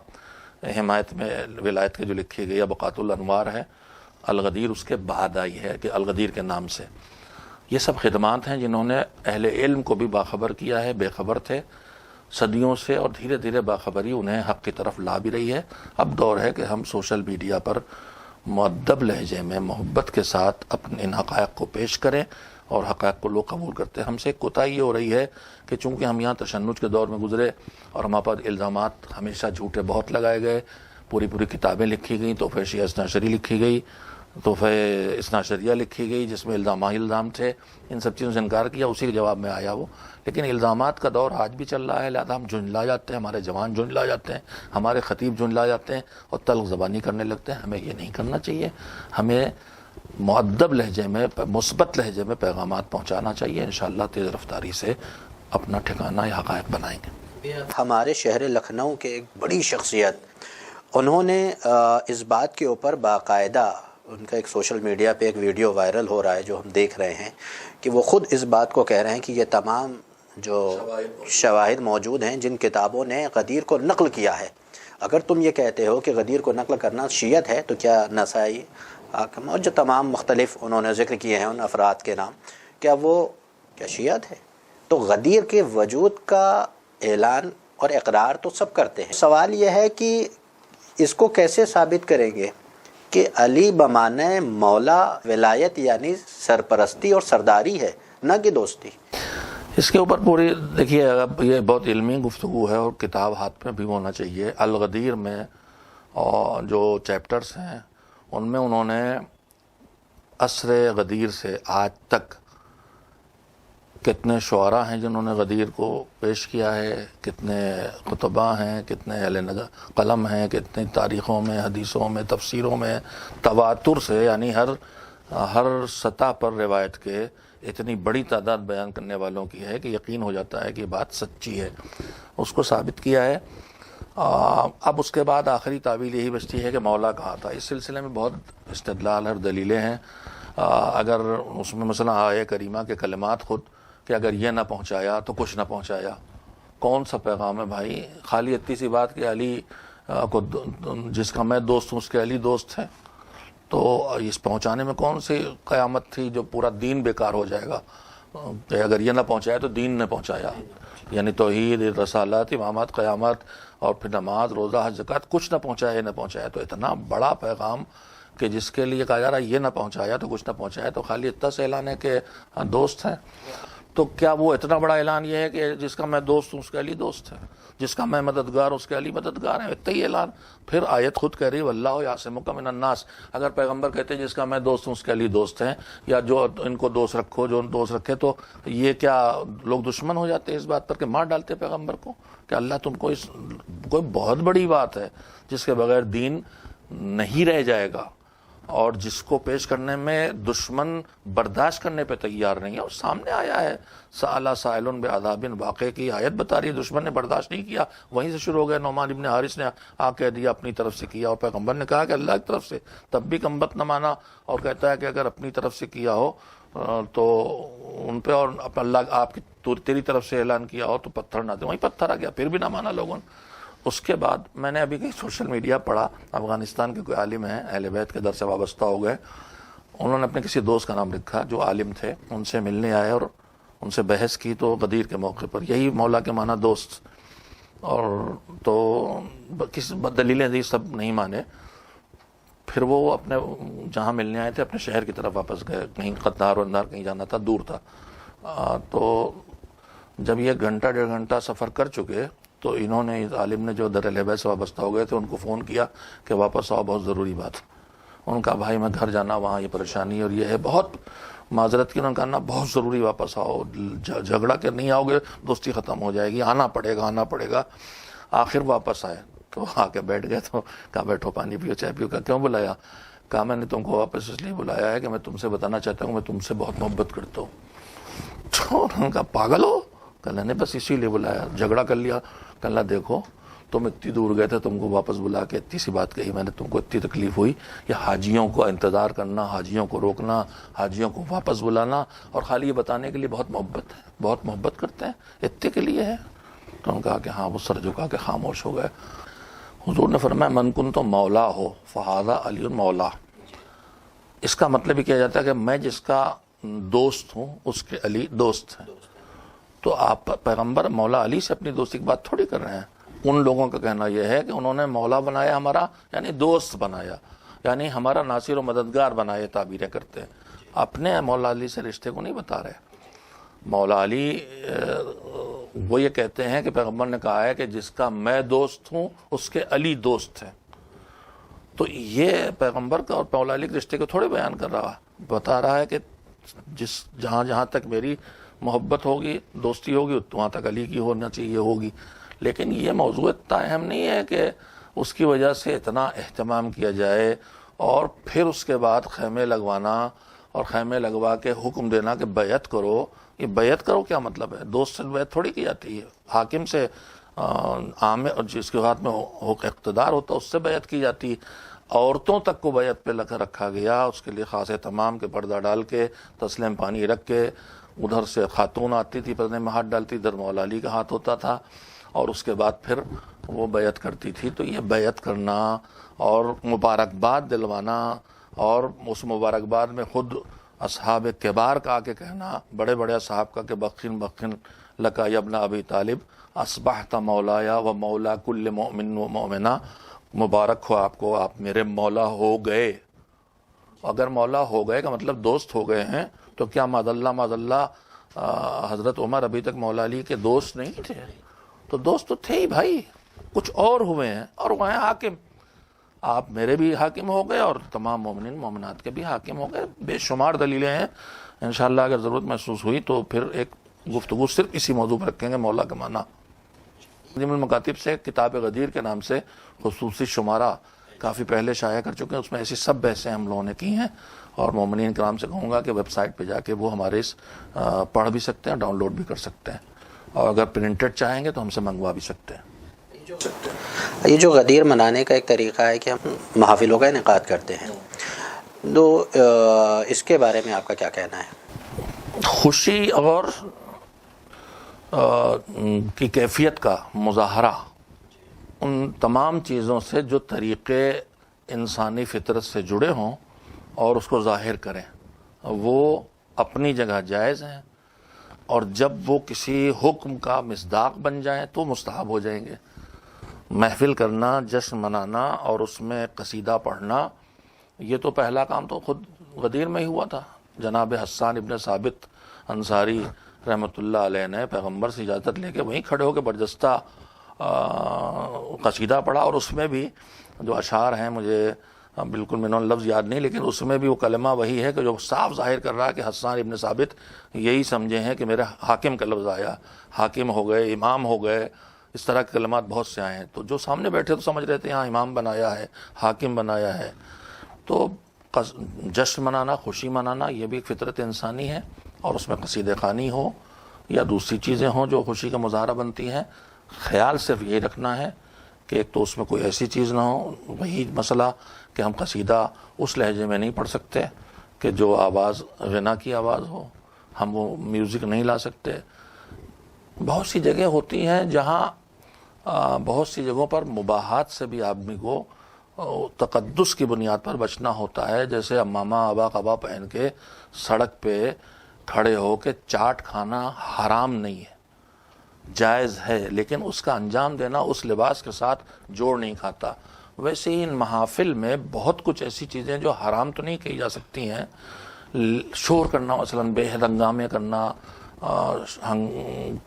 [SPEAKER 3] حمایت میں ولایت کی جو لکھی گئی ابقات الانوار ہے، الغدیر اس کے بعد آئی ہے کہ الغدیر کے نام سے. یہ سب خدمات ہیں جنہوں نے اہل علم کو بھی باخبر کیا ہے، بے خبر تھے صدیوں سے، اور دھیرے دھیرے باخبری انہیں حق کی طرف لا بھی رہی ہے. اب دور ہے کہ ہم سوشل میڈیا پر مؤدب لہجے میں محبت کے ساتھ اپنے ان حقائق کو پیش کریں، اور حقائق کو لوگ قبول کرتے ہیں. ہم سے ایک کوتاہی یہ ہو رہی ہے کہ چونکہ ہم یہاں تشنج کے دور میں گزرے اور ہمارے پاس الزامات ہمیشہ جھوٹے بہت لگائے گئے، پوری کتابیں لکھی گئیں، تحفہ شیعہ اثناعشری لکھی گئی، تحفہ اثناعشریہ لکھی گئی جس میں الزام تھے. ان سب چیزوں سے انکار کیا، اسی کے جواب میں آیا وہ. لیکن الزامات کا دور آج بھی چل رہا ہے، لہذا ہم جھنجلا جاتے ہیں، ہمارے جوان جھنجلا جاتے ہیں، ہمارے خطیب جھنجلا جاتے ہیں اور تلخ زبانی کرنے لگتے ہیں. ہمیں یہ نہیں کرنا چاہیے. ہمیں مؤدب لہجے میں، مثبت لہجے میں پیغامات پہنچانا چاہیے. انشاءاللہ تیز رفتاری سے اپنا ٹھکانہ یا حقائق بنائیں گے.
[SPEAKER 2] ہمارے شہر لکھنؤ کے ایک بڑی شخصیت، انہوں نے اس بات کے اوپر باقاعدہ، ان کا ایک سوشل میڈیا پہ ایک ویڈیو وائرل ہو رہا ہے جو ہم دیکھ رہے ہیں، کہ وہ خود اس بات کو کہہ رہے ہیں کہ یہ تمام جو شواہد موجود ہیں جن کتابوں نے غدیر کو نقل کیا ہے، اگر تم یہ کہتے ہو کہ غدیر کو نقل کرنا شیعت ہے تو کیا نسائی، حاکم اور جو تمام مختلف انہوں نے ذکر کیے ہیں ان افراد کے نام، کیا وہ شیعت ہے؟ تو غدیر کے وجود کا اعلان اور اقرار تو سب کرتے ہیں. سوال یہ ہے کہ اس کو کیسے ثابت کریں گے کہ علی بمعنی مولا ولایت یعنی سرپرستی اور سرداری ہے، نہ کہ دوستی.
[SPEAKER 3] اس کے اوپر پوری دیکھیے، یہ بہت علمی گفتگو ہے اور کتاب ہاتھ میں بھی ہونا چاہیے. الغدیر میں اور جو چیپٹرز ہیں ان میں انہوں نے عصر غدیر سے آج تک کتنے شعراء ہیں جنہوں نے غدیر کو پیش کیا ہے، کتنے خطباء ہیں، کتنے اہل قلم ہیں، کتنی تاریخوں میں، حدیثوں میں، تفسیروں میں تواتر سے، یعنی ہر سطح پر روایت کے اتنی بڑی تعداد بیان کرنے والوں کی ہے کہ یقین ہو جاتا ہے کہ یہ بات سچی ہے. اس کو ثابت کیا ہے. اب اس کے بعد آخری تعویل یہی بچتی ہے کہ مولا کہا تھا. اس سلسلے میں بہت استدلال اور دلیلیں ہیں. اگر اس میں مثلا آیہ کریمہ کے کلمات خود کہ اگر یہ نہ پہنچایا تو کچھ نہ پہنچایا، کون سا پیغام ہے بھائی؟ خالی اتنی سی بات کہ علی کو جس کا میں دوست ہوں اس کے علی دوست ہیں، تو اس پہنچانے میں کون سی قیامت تھی جو پورا دین بیکار ہو جائے گا کہ اگر یہ نہ پہنچایا تو دین نے پہنچایا؟ یعنی توحید، رسالت، امامت، قیامت اور پھر نماز، روزہ، حج، زکوٰۃ، کچھ نہ پہنچایا، یہ نہ پہنچایا. تو اتنا بڑا پیغام کہ جس کے لیے کہا جا رہا ہے یہ نہ پہنچایا تو کچھ نہ پہنچایا، تو خالی اتنا سے اعلان ہے کہ دوست ہیں. تو کیا وہ اتنا بڑا اعلان یہ ہے کہ جس کا میں دوست ہوں اس کے علی دوست ہے، جس کا میں مددگار اس کے علی مددگار ہے؟ اتنا ہی اعلان. پھر آیت خود کہہ رہی واللہ یعصمک من الناس. اگر پیغمبر کہتے ہیں جس کا میں دوست ہوں اس کے علی دوست ہیں، یا جو ان کو دوست رکھو، جو دوست رکھے، تو یہ کیا لوگ دشمن ہو جاتے ہیں اس بات پر کہ مار ڈالتے پیغمبر کو کہ اللہ تم کو کوئی بہت بڑی بات ہے جس کے بغیر دین نہیں رہ جائے گا اور جس کو پیش کرنے میں دشمن برداشت کرنے پہ تیار نہیں ہے. اور سامنے آیا ہے سأل سائل بعذاب واقع کی آیت بتا رہی ہے، دشمن نے برداشت نہیں کیا، وہیں سے شروع ہو گیا. نعمان ابن حارث نے کہہ دیا اپنی طرف سے کیا، اور پیغمبر نے کہا کہ اللہ کی طرف سے، تب بھی کم بخت نہ مانا اور کہتا ہے کہ اگر اپنی طرف سے کیا ہو تو ان پہ، اور اللہ آپ کی تیری طرف سے اعلان کیا ہو تو پتھر نہ دے. وہیں پتھر آ گیا، پھر بھی نہ مانا لوگوں نے. اس کے بعد میں نے ابھی کہیں سوشل میڈیا پڑھا، افغانستان کے کوئی عالم ہیں، اہل بیت کے در سے وابستہ ہو گئے، انہوں نے اپنے کسی دوست کا نام لکھا جو عالم تھے، ان سے ملنے آئے اور ان سے بحث کی تو غدیر کے موقع پر یہی مولا کے معنی دوست، اور تو کسی دلیلیں دی، سب نہیں مانے. پھر وہ اپنے جہاں ملنے آئے تھے اپنے شہر کی طرف واپس گئے، کہیں قطار و اندار کہیں جانا تھا، دور تھا. تو جب یہ گھنٹہ ڈیڑھ گھنٹہ سفر کر چکے تو انہوں نے، اس عالم نے جو در اہل بیت سے وابستہ ہو گئے تھے، ان کو فون کیا کہ واپس آؤ، بہت ضروری بات. ان کا بھائی میں گھر جانا، وہاں یہ پریشانی اور یہ ہے، بہت معذرت کی. انہوں نے کہا نا بہت ضروری، واپس آؤ، جھگڑا کہ نہیں آؤ گے دوستی ختم ہو جائے گی، آنا پڑے گا. آخر واپس آئے تو آ کے بیٹھ گئے. تو کہا بیٹھو، پانی پیو، چائے پیو. کہا کیوں بلایا؟ کہا میں نے تم کو واپس اس لیے بلایا ہے کہ میں تم سے بتانا چاہتا ہوں میں تم سے بہت محبت کرتا ہوں. تو انہوں نے کہا پاگل ہو؟ کہا نہیں، بس اسی لیے بلایا، جھگڑا کر لیا. کہا دیکھو تم اتنی دور گئے تھے, تم کو واپس بلا کے اتنی سی بات کہی, میں نے تم کو اتنی تکلیف ہوئی. یہ حاجیوں کو انتظار کرنا, حاجیوں کو روکنا, حاجیوں کو واپس بلانا, اور خالی یہ بتانے کے لیے بہت محبت ہے, بہت محبت کرتے ہیں, اتنے کے لیے ہے. تو انہوں نے کہا کہ ہاں, وہ سر جھکا کے خاموش ہو گئے. حضور نے فرمایا من کن تو مولا ہو فہذا علی مولا. اس کا مطلب یہ کیا جاتا ہے کہ میں جس کا دوست ہوں اس کے علی دوست ہیں. تو آپ پیغمبر مولا علی سے اپنی دوستی کی بات تھوڑی کر رہے ہیں. ان لوگوں کا کہنا یہ ہے کہ انہوں نے مولا بنایا ہمارا, یعنی دوست بنایا, یعنی ہمارا ناصر و مددگار بنایا, تعبیریں کرتے ہیں. اپنے مولا علی سے رشتے کو نہیں بتا رہے. مولا علی وہ یہ کہتے ہیں کہ پیغمبر نے کہا ہے کہ جس کا میں دوست ہوں اس کے علی دوست ہیں. تو یہ پیغمبر کا اور مولا علی کے رشتے کو تھوڑے بیان کر رہا ہے, بتا رہا ہے کہ جہاں جہاں تک میری محبت ہوگی, دوستی ہوگی, وہاں تک علی کی ہونا چاہیے ہوگی. لیکن یہ موضوع اتنا اہم نہیں ہے کہ اس کی وجہ سے اتنا اہتمام کیا جائے اور پھر اس کے بعد خیمے لگوانا اور خیمے لگوا کے حکم دینا کہ بیعت کرو. یہ بیعت کرو کیا مطلب ہے؟ دوست سے بیعت تھوڑی کی جاتی ہے. حاکم سے عام جس کے ہاتھ میں اقتدار ہوتا ہے اس سے بیعت کی جاتی. عورتوں تک کو بیعت پہ رکھا گیا, اس کے لیے خاص اہتمام کے پردہ ڈال کے تسلیم پانی رکھ کے, ادھر سے خاتون آتی تھی پردے میں ہاتھ ڈالتی, ادھر مولا علی کا ہاتھ ہوتا تھا, اور اس کے بعد پھر وہ بیعت کرتی تھی. تو یہ بیعت کرنا اور مبارکباد دلوانا, اور اس مبارکباد میں خود اصحاب کبار کا آ کے کہنا, بڑے بڑے اصحاب کا کہ بخن بخن لکا یا ابن ابی طالب اصبحت مولایا و مولا کل مؤمن و مؤمنہ, مبارک ہو آپ کو, آپ میرے مولا ہو گئے. اگر مولا ہو گئے کا مطلب دوست ہو گئے ہیں, تو کیا معاذ اللہ حضرت عمر ابھی تک مولا علی کے دوست نہیں تھے؟ تو دوست تو تھے ہی بھائی, کچھ اور ہوئے ہیں, اور وہ ہیں حاکم. آپ میرے بھی حاکم ہو گئے اور تمام مومنین مومنات کے بھی حاکم ہو گئے. بے شمار دلیلیں ہیں. انشاءاللہ اگر ضرورت محسوس ہوئی تو پھر ایک گفتگو صرف اسی موضوع پر رکھیں گے, مولا کا معنی. عظیم المکاتب سے کتاب غدیر کے نام سے خصوصی شمارہ کافی پہلے شائع کر چکے ہیں. اس میں ایسی سب بحثیں ہم لوگوں نے کی ہیں, اور مومنین کرام سے کہوں گا کہ ویب سائٹ پہ جا کے وہ ہمارے اس پڑھ بھی سکتے ہیں, ڈاؤن لوڈ بھی کر سکتے ہیں, اور اگر پرنٹڈ چاہیں گے تو ہم سے منگوا بھی سکتے ہیں.
[SPEAKER 2] یہ جو غدیر منانے کا ایک طریقہ ہے کہ ہم محافلوں کا انعقاد کرتے ہیں, تو اس کے بارے میں آپ کا کیا کہنا ہے؟
[SPEAKER 3] خوشی اور کی کیفیت کا مظاہرہ ان تمام چیزوں سے جو طریقے انسانی فطرت سے جڑے ہوں اور اس کو ظاہر کریں, وہ اپنی جگہ جائز ہیں, اور جب وہ کسی حکم کا مصداق بن جائیں تو مستحب ہو جائیں گے. محفل کرنا, جشن منانا اور اس میں قصیدہ پڑھنا, یہ تو پہلا کام تو خود غدیر میں ہی ہوا تھا. جناب حسان ابن ثابت انصاری رحمۃ اللہ علیہ نے پیغمبر سے اجازت لے کے وہیں کھڑے ہو کے برجستہ قصیدہ پڑھا, اور اس میں بھی جو اشعار ہیں مجھے بالکل میں نے لفظ یاد نہیں, لیکن اس میں بھی وہ کلمہ وہی ہے کہ جو صاف ظاہر کر رہا ہے کہ حسان ابن ثابت یہی سمجھے ہیں کہ میرے حاکم کا لفظ آیا, حاکم ہو گئے, امام ہو گئے, اس طرح کے کلمات بہت سے آئے ہیں. تو جو سامنے بیٹھے تو سمجھ رہے تھے ہاں امام بنایا ہے, حاکم بنایا ہے. تو جشن منانا, خوشی منانا, یہ بھی ایک فطرت انسانی ہے, اور اس میں قصیدہ خوانی ہو یا دوسری چیزیں ہوں جو خوشی کا مظاہرہ بنتی ہیں. خیال صرف یہی رکھنا ہے کہ ایک تو اس میں کوئی ایسی چیز نہ ہو, وہی مسئلہ کہ ہم قصیدہ اس لہجے میں نہیں پڑھ سکتے کہ جو آواز غنا کی آواز ہو, ہم وہ میوزک نہیں لا سکتے. بہت سی جگہ ہوتی ہیں جہاں بہت سی جگہوں پر مباحات سے بھی آدمی کو تقدس کی بنیاد پر بچنا ہوتا ہے. جیسے امامہ آبا قبا پہن کے سڑک پہ کھڑے ہو کے چاٹ کھانا حرام نہیں ہے, جائز ہے, لیکن اس کا انجام دینا اس لباس کے ساتھ جوڑ نہیں کھاتا. ویسے ہی ان محافل میں بہت کچھ ایسی چیزیں جو حرام تو نہیں کہی جا سکتی ہیں. شور کرنا, مثلا بے حد ہنگامے کرنا,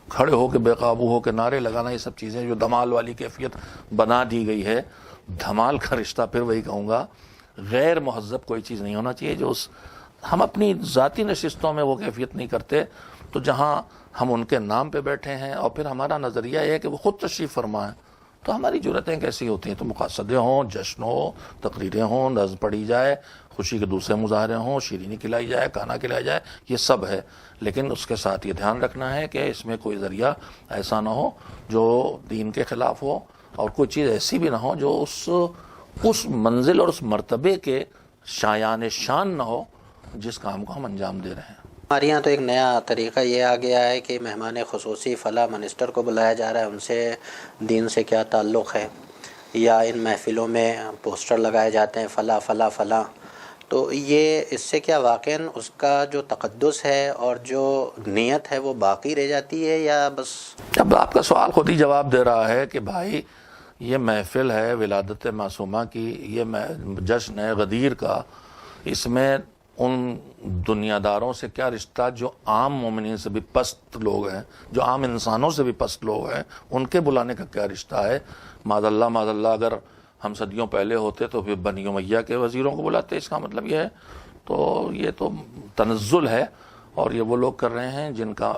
[SPEAKER 3] کھڑے ہو کے بے قابو ہو کے نعرے لگانا, یہ سب چیزیں جو دھمال والی کیفیت بنا دی گئی ہے. دھمال کا رشتہ پھر وہی کہوں گا, غیر مہذب کوئی چیز نہیں ہونا چاہیے. جو ہم اپنی ذاتی نشستوں میں وہ کیفیت نہیں کرتے, تو جہاں ہم ان کے نام پہ بیٹھے ہیں اور پھر ہمارا نظریہ یہ ہے کہ وہ خود تشریف فرما ہے, تو ہماری جرتیں کیسی ہوتی ہیں؟ تو مقاصدیں ہوں, جشن ہو, تقریریں ہوں, نظم پڑھی جائے, خوشی کے دوسرے مظاہرے ہوں, شیرینی کھلائی جائے, کھانا کھلایا جائے, یہ سب ہے. لیکن اس کے ساتھ یہ دھیان رکھنا ہے کہ اس میں کوئی ذریعہ ایسا نہ ہو جو دین کے خلاف ہو اور کوئی چیز ایسی بھی نہ ہو جو اس منزل اور اس مرتبے کے شایان شان نہ ہو جس کام کو ہم انجام دے رہے ہیں۔
[SPEAKER 2] ہمارے یہاں تو ایک نیا طریقہ یہ آ گیا ہے کہ مہمان خصوصی فلاں منسٹر کو بلایا جا رہا ہے، ان سے دین سے کیا تعلق ہے، یا ان محفلوں میں پوسٹر لگائے جاتے ہیں فلاں فلاں فلاں، تو یہ اس سے کیا واقعاً اس کا جو تقدس ہے اور جو نیت ہے وہ باقی رہ جاتی ہے، یا بس؟
[SPEAKER 3] اب آپ کا سوال خود ہی جواب دے رہا ہے کہ بھائی یہ محفل ہے ولادت معصومہ کی، یہ جشن ہے غدیر کا، اس میں ان دنیا داروں سے کیا رشتہ جو عام مومنین سے بھی پست لوگ ہیں، جو عام انسانوں سے بھی پست لوگ ہیں، ان کے بلانے کا کیا رشتہ ہے؟ معاذ اللہ اگر ہم صدیوں پہلے ہوتے تو پھر بنی امیہ کے وزیروں کو بلاتے، اس کا مطلب یہ ہے۔ تو یہ تو تنزل ہے، اور یہ وہ لوگ کر رہے ہیں جن کا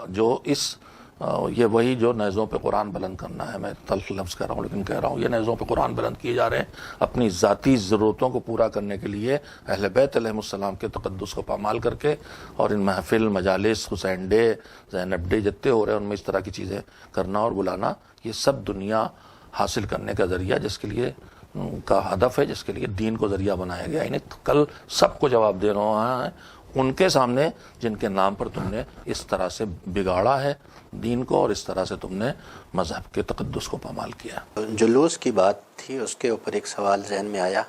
[SPEAKER 3] یہ وہی جو نیزوں پہ قرآن بلند کرنا ہے، میں تلخ لفظ کر رہا ہوں لیکن کہہ رہا ہوں، یہ نیزوں پہ قرآن بلند کیے جا رہے ہیں اپنی ذاتی ضرورتوں کو پورا کرنے کے لیے، اہل بیت علیہ السلام کے تقدس کو پامال کر کے، اور ان محفل مجالس حسین ڈے زینب ڈے جتنے ہو رہے ہیں ان میں اس طرح کی چیزیں کرنا اور بلانا، یہ سب دنیا حاصل کرنے کا ذریعہ جس کے لیے کا ہدف ہے، جس کے لیے دین کو ذریعہ بنایا گیا، یعنی کل سب کو جواب دے رہا ہے ان کے سامنے جن کے نام پر تم نے اس طرح سے بگاڑا ہے دین کو، اور اس طرح سے تم نے مذہب کے تقدس کو پامال کیا۔
[SPEAKER 2] جلوس کی بات تھی، اس کے اوپر ایک سوال ذہن میں آیا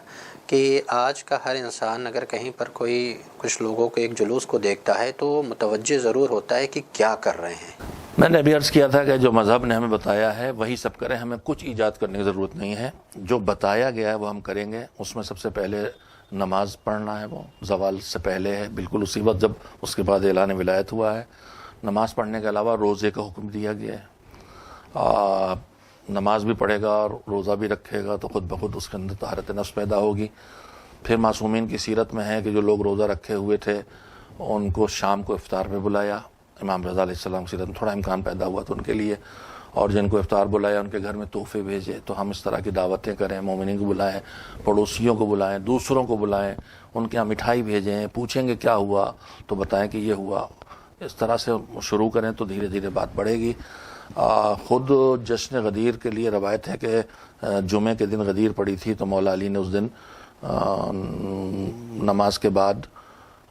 [SPEAKER 2] کہ آج کا ہر انسان اگر کہیں پر کچھ لوگوں کے ایک جلوس کو دیکھتا ہے تو متوجہ ضرور ہوتا ہے کہ کیا کر رہے ہیں۔
[SPEAKER 3] میں نے ابھی عرض کیا تھا کہ جو مذہب نے ہمیں بتایا ہے وہی سب کریں، ہمیں کچھ ایجاد کرنے کی ضرورت نہیں ہے، جو بتایا گیا ہے وہ ہم کریں گے۔ اس میں سب سے پہلے نماز پڑھنا ہے، وہ زوال سے پہلے ہے، بالکل اسی وقت جب اس کے بعد اعلان ولایت ہوا ہے۔ نماز پڑھنے کے علاوہ روزے کا حکم دیا گیا ہے، نماز بھی پڑھے گا اور روزہ بھی رکھے گا تو خود بخود اس کے اندر طہارت نفس پیدا ہوگی۔ پھر معصومین کی سیرت میں ہے کہ جو لوگ روزہ رکھے ہوئے تھے ان کو شام کو افطار میں بلایا، امام رضا علیہ السلام کی سیرت میں تھوڑا امکان پیدا ہوا تو ان کے لیے، اور جن کو افطار بلایا ان کے گھر میں تحفے بھیجے۔ تو ہم اس طرح کی دعوتیں کریں، مومنین کو بلائیں، پڑوسیوں کو بلائیں، دوسروں کو بلائیں، ان کے یہاں مٹھائی بھیجیں، پوچھیں گے کیا ہوا تو بتائیں کہ یہ ہوا۔ اس طرح سے شروع کریں تو دھیرے دھیرے بات بڑھے گی۔ خود جشن غدیر کے لیے روایت ہے کہ جمعے کے دن غدیر پڑی تھی تو مولا علی نے اس دن نماز کے بعد،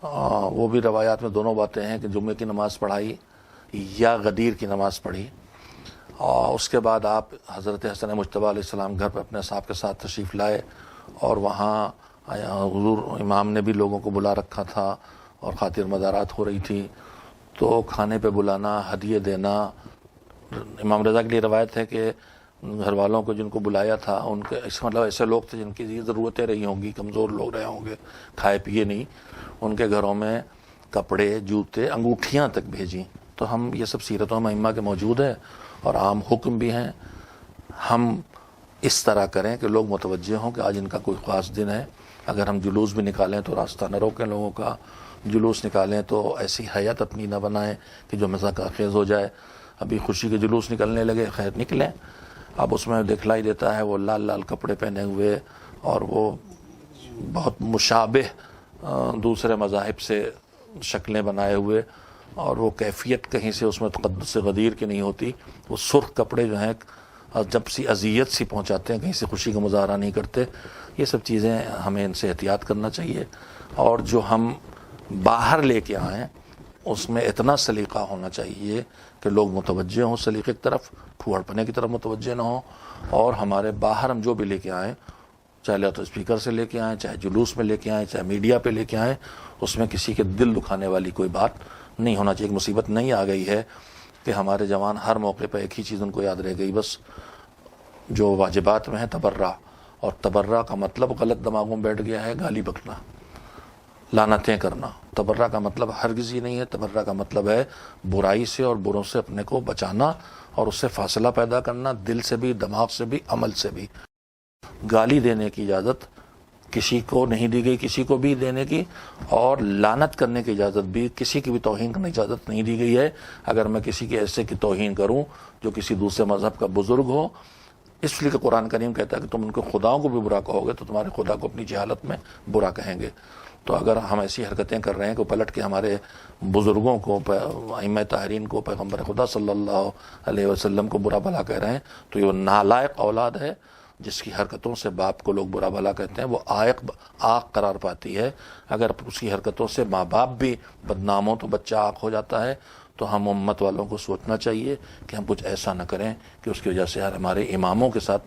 [SPEAKER 3] وہ بھی روایات میں دونوں باتیں ہیں کہ جمعے کی نماز پڑھائی یا غدیر کی نماز پڑھی، اور اس کے بعد آپ حضرت حسن مجتبیٰ علیہ السلام گھر پہ اپنے صاحب کے ساتھ تشریف لائے، اور وہاں حضور امام نے بھی لوگوں کو بلا رکھا تھا اور خاطر مدارات ہو رہی تھی، تو کھانے پہ بلانا، ہدیے دینا۔ امام رضا کے لیے روایت ہے کہ گھر والوں کو جن کو بلایا تھا ان کے اس مطلب ایسے لوگ تھے جن کی ضرورتیں رہی ہوں گی، کمزور لوگ رہے ہوں گے، کھائے پیے نہیں، ان کے گھروں میں کپڑے، جوتے، انگوٹھیاں تک بھیجیں۔ تو ہم یہ سب سیرتوں میں ائمہ کے موجود ہے اور عام حکم بھی ہیں۔ ہم اس طرح کریں کہ لوگ متوجہ ہوں کہ آج ان کا کوئی خاص دن ہے۔ اگر ہم جلوس بھی نکالیں تو راستہ نہ روکیں لوگوں کا، جلوس نکالیں تو ایسی حیت اپنی نہ بنائیں کہ جو مزاح خیز ہو جائے۔ ابھی خوشی کے جلوس نکلنے لگے، خیر نکلیں، اب اس میں دکھلائی دیتا ہے وہ لال لال کپڑے پہنے ہوئے اور وہ بہت مشابہ دوسرے مذاہب سے شکلیں بنائے ہوئے، اور وہ کیفیت کہیں سے اس میں تقدس غدیر کی نہیں ہوتی۔ وہ سرخ کپڑے جو ہیں جب سی اذیت سی پہنچاتے ہیں، کہیں سے خوشی کا مظاہرہ نہیں کرتے۔ یہ سب چیزیں ہمیں ان سے احتیاط کرنا چاہیے، اور جو ہم باہر لے کے آئیں اس میں اتنا سلیقہ ہونا چاہیے کہ لوگ متوجہ ہوں سلیقے کی طرف، پھوڑ پنے کی طرف متوجہ نہ ہوں۔ اور ہمارے باہر ہم جو بھی لے کے آئیں، چاہے لاؤڈ اسپیکر سے لے کے آئیں، چاہے جلوس میں لے کے آئیں، چاہے میڈیا پہ لے کے آئیں، اس میں کسی کے دل دکھانے والی کوئی بات نہیں ہونا چاہیے۔ ایک مصیبت نہیں آ گئی ہے کہ ہمارے جوان ہر موقع پہ ایک ہی چیز ان کو یاد رہ گئی، بس جو واجبات میں ہے تبرع، اور تبرع کا مطلب غلط دماغوں میں بیٹھ گیا ہے گالی بکنا، لعنتیں کرنا۔ تبرع کا مطلب ہرگز ہی نہیں ہے، تبرع کا مطلب ہے برائی سے اور بروں سے اپنے کو بچانا اور اس سے فاصلہ پیدا کرنا، دل سے بھی، دماغ سے بھی، عمل سے بھی۔ گالی دینے کی اجازت کسی کو نہیں دی گئی، کسی کو بھی دینے کی، اور لعنت کرنے کی اجازت بھی، کسی کی بھی توہین کرنے کی اجازت نہیں دی گئی ہے۔ اگر میں کسی کے ایسے کی توہین کروں جو کسی دوسرے مذہب کا بزرگ ہو، اس لیے کہ قرآن کریم کہتا ہے کہ تم ان کو خداؤں کو بھی برا کہو گے تو تمہارے خدا کو اپنی جہالت میں برا کہیں گے۔ تو اگر ہم ایسی حرکتیں کر رہے ہیں کہ پلٹ کے ہمارے بزرگوں کو، ائمہ طاہرین کو، پیغمبر خدا صلی اللہ علیہ وسلم کو برا بھلا کہہ رہے ہیں، تو یہ نالائق اولاد ہے جس کی حرکتوں سے باپ کو لوگ برا بھلا کہتے ہیں، وہ آق قرار پاتی ہے۔ اگر اس کی حرکتوں سے ماں باپ بھی بدنام ہو تو بچہ آق ہو جاتا ہے۔ تو ہم امت والوں کو سوچنا چاہیے کہ ہم کچھ ایسا نہ کریں کہ اس کی وجہ سے ہمارے اماموں کے ساتھ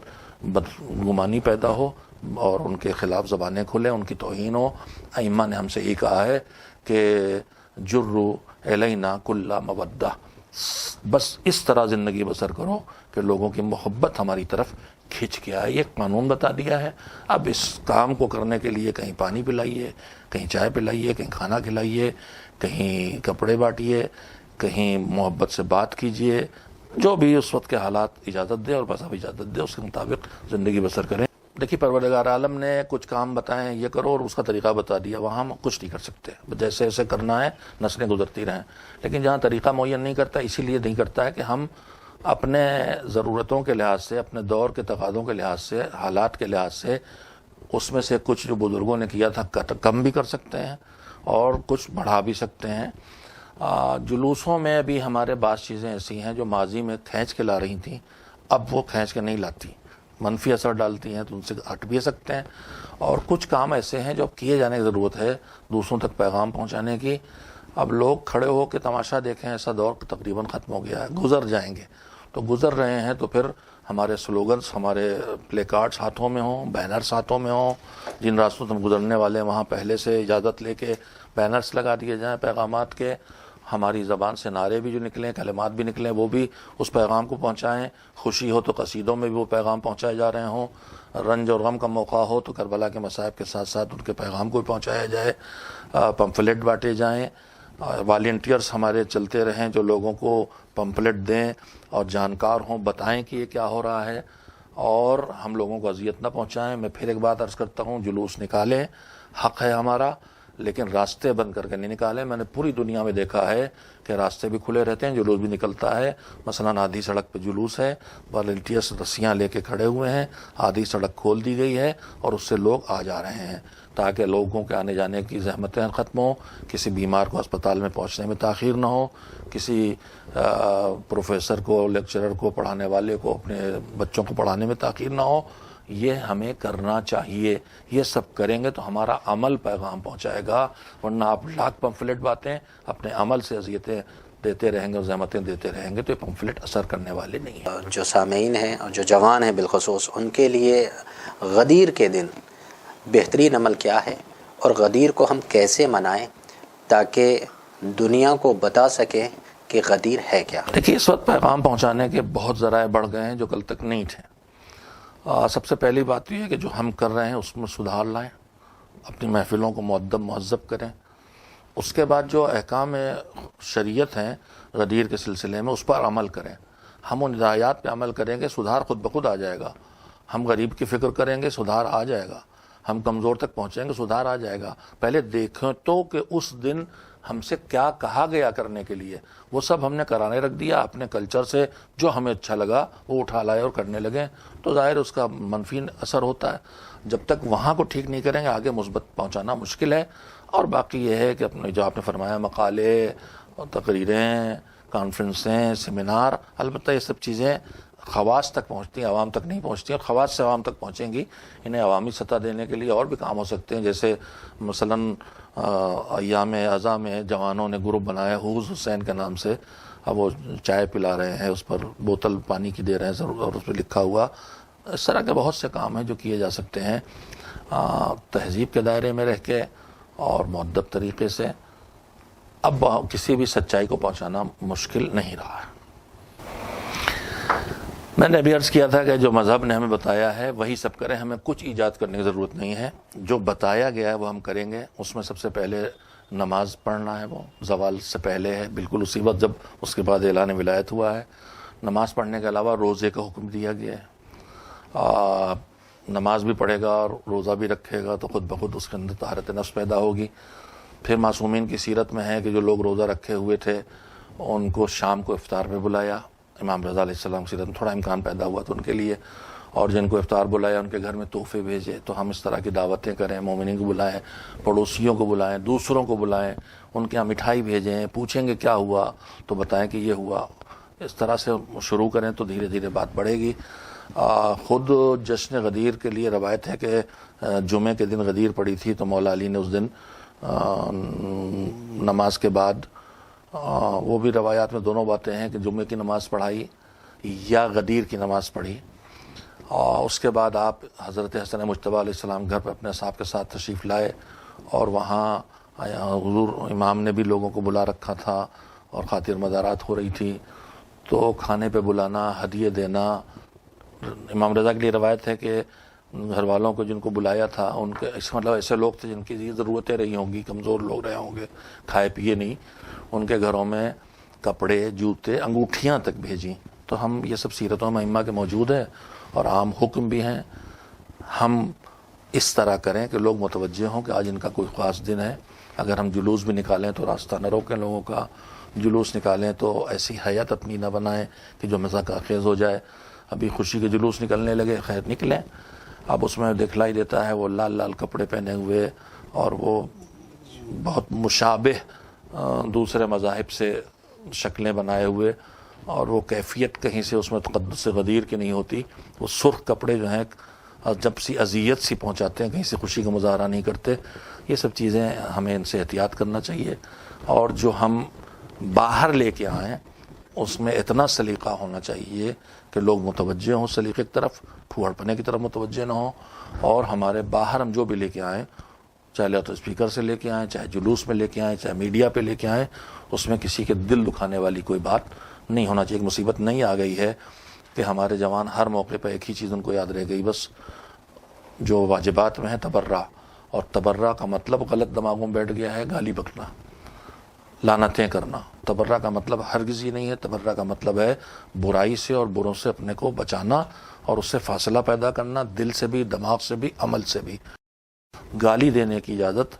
[SPEAKER 3] بدگمانی پیدا ہو اور ان کے خلاف زبانیں کھلیں، ان کی توہین ہو۔ ائمہ نے ہم سے یہ کہا ہے کہ جرو الینا کل مودہ، بس اس طرح زندگی بسر کرو کہ لوگوں کی محبت ہماری طرف کھینچ کے آئے۔ یہ قانون بتا دیا ہے۔ اب اس کام کو کرنے کے لیے کہیں پانی پلائیے، کہیں چائے پلائیے، کہیں کھانا کھلائیے، کہیں کپڑے بانٹیے، کہیں محبت سے بات کیجیے، جو بھی اس وقت کے حالات اجازت دے اور مذہب اجازت دے اس کے مطابق زندگی بسر کریں۔ دیکھیے پروردگار عالم نے کچھ کام بتائے، یہ کرو، اور اس کا طریقہ بتا دیا، وہاں ہم کچھ نہیں کر سکتے، جیسے ایسے کرنا ہے، نسلیں گزرتی رہیں۔ لیکن جہاں طریقہ معین نہیں کرتا، اسی لیے نہیں کرتا ہے کہ ہم اپنے ضرورتوں کے لحاظ سے، اپنے دور کے تقاضوں کے لحاظ سے، حالات کے لحاظ سے اس میں سے کچھ جو بزرگوں نے کیا تھا کم بھی کر سکتے ہیں اور کچھ بڑھا بھی سکتے ہیں۔ جلوسوں میں بھی ہمارے بعض چیزیں ایسی ہیں جو ماضی میں کھینچ کے لا رہی تھیں، اب وہ کھینچ کے نہیں لاتی، منفی اثر ڈالتی ہیں، تو ان سے ہٹ بھی سکتے ہیں۔ اور کچھ کام ایسے ہیں جو اب کیے جانے کی ضرورت ہے دوسروں تک پیغام پہنچانے کی۔ اب لوگ کھڑے ہو کے تماشا دیکھیں، ایسا دور تقریباً ختم ہو گیا ہے، گزر جائیں گے۔ تو گزر رہے ہیں تو پھر ہمارے سلوگنز، ہمارے پلے کارڈز ہاتھوں میں ہوں، بینرز ہاتھوں میں ہوں، جن راستوں سے گزرنے والے وہاں پہلے سے اجازت لے کے بینرز لگا دیے جائیں پیغامات کے۔ ہماری زبان سے نعرے بھی جو نکلیں، کلمات بھی نکلیں، وہ بھی اس پیغام کو پہنچائیں۔ خوشی ہو تو قصیدوں میں بھی وہ پیغام پہنچائے جا رہے ہوں، رنج اور غم کا موقع ہو تو کربلا کے مصائب کے ساتھ ساتھ ان کے پیغام کو بھی پہنچایا جائے، پمفلیٹ بانٹے جائیں، والنٹیئرز ہمارے چلتے رہیں جو لوگوں کو پمفلیٹ دیں اور جانکار ہوں، بتائیں کہ یہ کیا ہو رہا ہے اور ہم لوگوں کو اذیت نہ پہنچائیں۔ میں پھر ایک بات عرض کرتا ہوں، جلوس نکالیں، حق ہے ہمارا، لیکن راستے بند کر کے نہیں نکالیں۔ میں نے پوری دنیا میں دیکھا ہے کہ راستے بھی کھلے رہتے ہیں، جلوس بھی نکلتا ہے۔ مثلا آدھی سڑک پہ جلوس ہے، والنٹیئرز رسیاں لے کے کھڑے ہوئے ہیں، آدھی سڑک کھول دی گئی ہے اور اس سے لوگ آ جا رہے ہیں تاکہ لوگوں کے آنے جانے کی زحمتیں ختم ہوں، کسی بیمار کو اسپتال میں پہنچنے میں تاخیر نہ ہو، کسی پروفیسر کو، لیکچرر کو، پڑھانے والے کو اپنے بچوں کو پڑھانے میں تاخیر نہ ہو۔ یہ ہمیں کرنا چاہیے۔ یہ سب کریں گے تو ہمارا عمل پیغام پہنچائے گا، ورنہ آپ لاکھ پمفلٹ باتیں اپنے عمل سے اذیتیں دیتے رہیں گے اور زحمتیں دیتے رہیں گے تو یہ پمفلٹ اثر کرنے والے نہیں ہیں۔
[SPEAKER 2] جو سامعین ہیں اور جو جوان ہیں بالخصوص، ان کے لیے غدیر کے دن بہترین عمل کیا ہے اور غدیر کو ہم کیسے منائیں تاکہ دنیا کو بتا سکیں کہ غدیر ہے کیا؟
[SPEAKER 3] دیکھیے اس وقت پیغام پہنچانے کے بہت ذرائع بڑھ گئے ہیں جو کل تک نہیں تھے۔ سب سے پہلی بات یہ ہے کہ جو ہم کر رہے ہیں اس میں سدھار لائیں، اپنی محفلوں کو مؤدب مہذب کریں۔ اس کے بعد جو احکام شریعت ہیں غدیر کے سلسلے میں اس پر عمل کریں۔ ہم ان ہدایات پہ عمل کریں گے، سدھار خود بخود آ جائے گا۔ ہم غریب کی فکر کریں گے، سدھار آ جائے گا۔ ہم کمزور تک پہنچیں گے، سدھار آ جائے گا۔ پہلے دیکھیں تو کہ اس دن ہم سے کیا کہا گیا کرنے کے لیے، وہ سب ہم نے کرانے رکھ دیا۔ اپنے کلچر سے جو ہمیں اچھا لگا وہ اٹھا لائے اور کرنے لگے تو ظاہر اس کا منفی اثر ہوتا ہے۔ جب تک وہاں کو ٹھیک نہیں کریں گے آگے مثبت پہنچانا مشکل ہے۔ اور باقی یہ ہے کہ اپنے جو آپ نے فرمایا مقالے اور تقریریں، کانفرنسیں، سیمینار، البتہ یہ سب چیزیں خواص تک پہنچتی ہیں، عوام تک نہیں پہنچتی، اور خواص سے عوام تک پہنچیں گی۔ انہیں عوامی سطح دینے کے لیے اور بھی کام ہو سکتے ہیں، جیسے مثلاً ایام اعضاء میں جوانوں نے گروپ بنایا حوض حسین کے نام سے، اب وہ چائے پلا رہے ہیں، اس پر بوتل پانی کی دے رہے ہیں ضرور، اور اس پہ لکھا ہوا۔ اس طرح کے بہت سے کام ہیں جو کیے جا سکتے ہیں تہذیب کے دائرے میں رہ کے اور مؤدب طریقے سے۔ اب کسی بھی سچائی کو پہنچانا مشکل نہیں رہا ہے۔ میں نے ابھی عرض کیا تھا کہ جو مذہب نے ہمیں بتایا ہے وہی سب کریں، ہمیں کچھ ایجاد کرنے کی ضرورت نہیں ہے۔ جو بتایا گیا ہے وہ ہم کریں گے۔ اس میں سب سے پہلے نماز پڑھنا ہے، وہ زوال سے پہلے ہے، بالکل اسی وقت جب اس کے بعد اعلان ولایت ہوا ہے۔ نماز پڑھنے کے علاوہ روزے کا حکم دیا گیا ہے۔ نماز بھی پڑھے گا اور روزہ بھی رکھے گا تو خود بخود اس کے اندر طہارت نفس پیدا ہوگی۔ پھر معصومین کی سیرت میں ہے کہ جو لوگ روزہ رکھے ہوئے تھے ان کو شام کو افطار میں بلایا۔ امام رضا علیہ السلام کی سیرت میں تھوڑا امکان پیدا ہوا تو ان کے لیے، اور جن کو افطار بلایا ان کے گھر میں تحفے بھیجے. تو ہم اس طرح کی دعوتیں کریں, مومنین کو بلائیں, پڑوسیوں کو بلائیں, دوسروں کو بلائیں, ان کے یہاں مٹھائی بھیجیں, پوچھیں گے کیا ہوا تو بتائیں کہ یہ ہوا. اس طرح سے شروع کریں تو دھیرے دھیرے بات بڑھے گی. خود جشن غدیر کے لیے روایت ہے کہ جمعے کے دن غدیر پڑی تھی تو مولا علی نے اس دن نماز کے بعد, وہ بھی روایات میں دونوں باتیں ہیں کہ جمعے کی نماز پڑھائی یا غدیر کی نماز پڑھی. اور اس کے بعد آپ حضرت حسن مجتبیٰ علیہ السلام گھر پر اپنے صاحب کے ساتھ تشریف لائے, اور وہاں حضور امام نے بھی لوگوں کو بلا رکھا تھا اور خاطر مزارات ہو رہی تھی. تو کھانے پہ بلانا, ہدیے دینا. امام رضا کے لیے روایت ہے کہ گھر والوں کو جن کو بلایا تھا ان کے مطلب ایسے لوگ تھے جن کی ضرورتیں رہی ہوں گی, کمزور لوگ رہے ہوں گے, کھائے پیے نہیں, ان کے گھروں میں کپڑے, جوتے, انگوٹھیاں تک بھیجیں. تو ہم یہ سب سیرتوں میں ائمہ کے موجود ہے اور عام حکم بھی ہیں. ہم اس طرح کریں کہ لوگ متوجہ ہوں کہ آج ان کا کوئی خاص دن ہے. اگر ہم جلوس بھی نکالیں تو راستہ نہ روکیں لوگوں کا, جلوس نکالیں تو ایسی حیات اپنی نہ بنائیں کہ جو مذاق خیز ہو جائے. ابھی خوشی کے جلوس نکلنے لگے, خیر نکلیں, اب اس میں دکھلائی دیتا ہے وہ لال لال کپڑے پہنے ہوئے اور وہ بہت مشابہ دوسرے مذاہب سے شکلیں بنائے ہوئے, اور وہ کیفیت کہیں سے اس میں تقدس غدیر کی نہیں ہوتی. وہ سرخ کپڑے جو ہیں جب سی اذیت سی پہنچاتے ہیں, کہیں سے خوشی کا مظاہرہ نہیں کرتے. یہ سب چیزیں ہمیں ان سے احتیاط کرنا چاہیے. اور جو ہم باہر لے کے آئیں اس میں اتنا سلیقہ ہونا چاہیے کہ لوگ متوجہ ہوں سلیقے کی طرف, پھوڑ پنے کی طرف متوجہ نہ ہوں. اور ہمارے باہر ہم جو بھی لے کے آئیں, چاہے لاؤڈ اسپیکر سے لے کے آئیں, چاہے جلوس میں لے کے آئیں, چاہے میڈیا پہ لے کے آئیں, اس میں کسی کے دل دکھانے والی کوئی بات نہیں ہونا چاہیے. ایک مصیبت نہیں آ گئی ہے کہ ہمارے جوان ہر موقع پہ ایک ہی چیز ان کو یاد رہ گئی, بس جو واجبات میں ہے تبرع. اور تبرع کا مطلب غلط دماغوں میں بیٹھ گیا ہے گالی بکنا, لعنتیں کرنا. تبرع کا مطلب ہرگز ہی نہیں ہے. تبرع کا مطلب ہے برائی سے اور بروں سے اپنے کو بچانا اور اس سے فاصلہ پیدا کرنا, دل سے بھی, دماغ سے بھی, عمل سے بھی. گالی دینے کی اجازت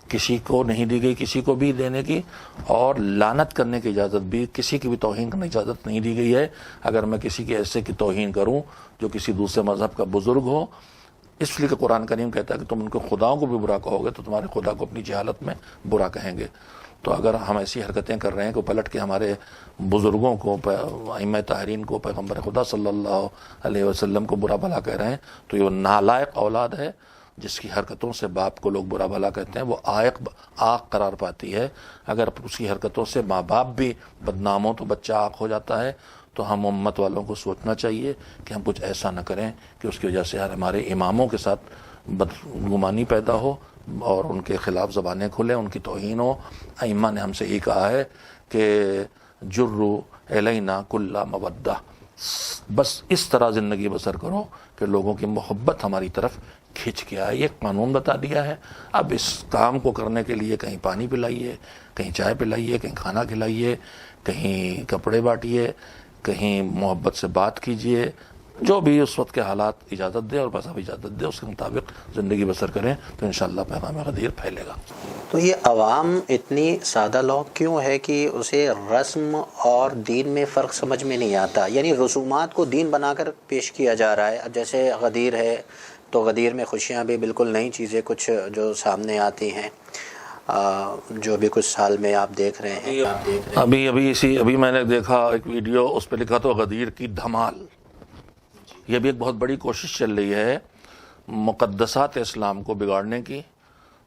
[SPEAKER 3] کسی کو نہیں دی گئی, کسی کو بھی دینے کی, اور لعنت کرنے کی اجازت بھی, کسی کی بھی توہین کرنے کی اجازت نہیں دی گئی ہے. اگر میں کسی کے ایسے کی توہین کروں جو کسی دوسرے مذہب کا بزرگ ہو, اس لیے کہ قرآن کریم کہتا ہے کہ تم ان کو خداؤں کو بھی برا کہو گے تو تمہارے خدا کو اپنی جہالت میں برا کہیں گے. تو اگر ہم ایسی حرکتیں کر رہے ہیں کہ پلٹ کے ہمارے بزرگوں کو, ائمہ طاہرین کو, پیغمبر خدا صلی اللہ علیہ وسلم کو برا بھلا کہہ رہے ہیں, تو یہ نالائق اولاد ہے جس کی حرکتوں سے باپ کو لوگ برا بھلا کہتے ہیں. وہ آق قرار پاتی ہے. اگر اس کی حرکتوں سے ماں باپ بھی بدنام ہو تو بچہ آق ہو جاتا ہے. تو ہم امت والوں کو سوچنا چاہیے کہ ہم کچھ ایسا نہ کریں کہ اس کی وجہ سے ہمارے اماموں کے ساتھ بدگمانی پیدا ہو اور ان کے خلاف زبانیں کھلیں, ان کی توہین ہو. ائمہ نے ہم سے یہ کہا ہے کہ جرو الینا کل مودہ, بس اس طرح زندگی بسر کرو کہ لوگوں کی محبت ہماری طرف کھینچ کے آئے. یہ قانون بتا دیا ہے. اب اس کام کو کرنے کے لیے کہیں پانی پلائیے, کہیں چائے پلائیے, کہیں کھانا کھلائیے, کہیں کپڑے بانٹیے, کہیں محبت سے بات کیجیے, جو بھی اس وقت کے حالات اجازت دے اور مذہب اجازت دے اس کے مطابق زندگی بسر کریں تو انشاءاللہ پیغام غدیر پھیلے گا.
[SPEAKER 2] تو یہ عوام اتنی سادہ لوگ کیوں ہے کہ اسے رسم اور دین میں فرق سمجھ میں نہیں آتا؟ یعنی رسومات کو دین بنا کر پیش کیا جا رہا ہے. اب جیسے غدیر ہے تو غدیر میں خوشیاں بھی بالکل نئی چیزیں کچھ جو سامنے آتی ہیں, جو بھی کچھ سال میں آپ دیکھ رہے ہیں.
[SPEAKER 3] ابھی میں نے دیکھا ایک ویڈیو, اس پہ لکھا تو غدیر کی دھمال. یہ بھی ایک بہت بڑی کوشش چل رہی ہے مقدسات اسلام کو بگاڑنے کی.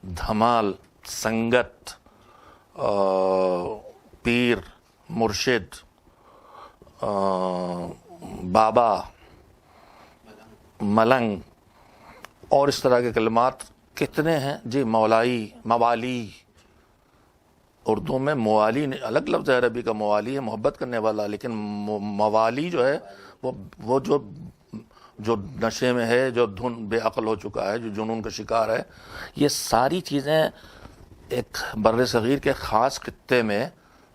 [SPEAKER 3] دھمال, سنگت, پیر, مرشد, بابا, ملنگ اور اس طرح کے کلمات کتنے ہیں جی. مولائی, موالی, اردو میں موالی الگ لفظ ہے, عربی کا موالی ہے محبت کرنے والا, لیکن موالی جو ہے وہ جو نشے میں ہے, جو دھن بے عقل ہو چکا ہے, جو جنون کا شکار ہے. یہ ساری چیزیں ایک بر صغیر کے خاص خطے میں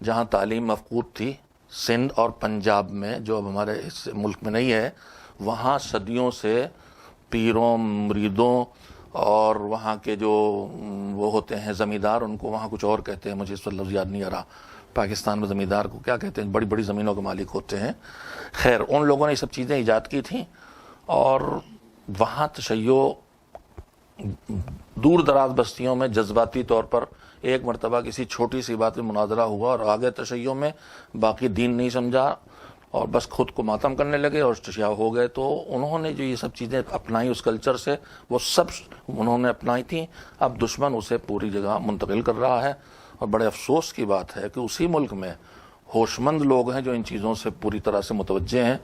[SPEAKER 3] جہاں تعلیم مفقود تھی, سندھ اور پنجاب میں, جو اب ہمارے اس ملک میں نہیں ہے, وہاں صدیوں سے پیروں, مریدوں اور وہاں کے جو وہ ہوتے ہیں زمیندار, ان کو وہاں کچھ اور کہتے ہیں, مجھے اس وقت لفظ یاد نہیں آ رہا. پاکستان میں زمیندار کو کیا کہتے ہیں؟ بڑی بڑی زمینوں کے مالک ہوتے ہیں. خیر, ان لوگوں نے یہ سب چیزیں ایجاد کی تھیں اور وہاں تشیع دور دراز بستیوں میں جذباتی طور پر ایک مرتبہ کسی چھوٹی سی بات میں مناظرہ ہوا اور آگے تشیع میں باقی دین نہیں سمجھا اور بس خود کو ماتم کرنے لگے اور تشیع ہو گئے. تو انہوں نے جو یہ سب چیزیں اپنائی اس کلچر سے، وہ سب انہوں نے اپنائی تھیں. اب دشمن اسے پوری جگہ منتقل کر رہا ہے اور بڑے افسوس کی بات ہے کہ اسی ملک میں ہوش مند لوگ ہیں جو ان چیزوں سے پوری طرح سے متوجہ ہیں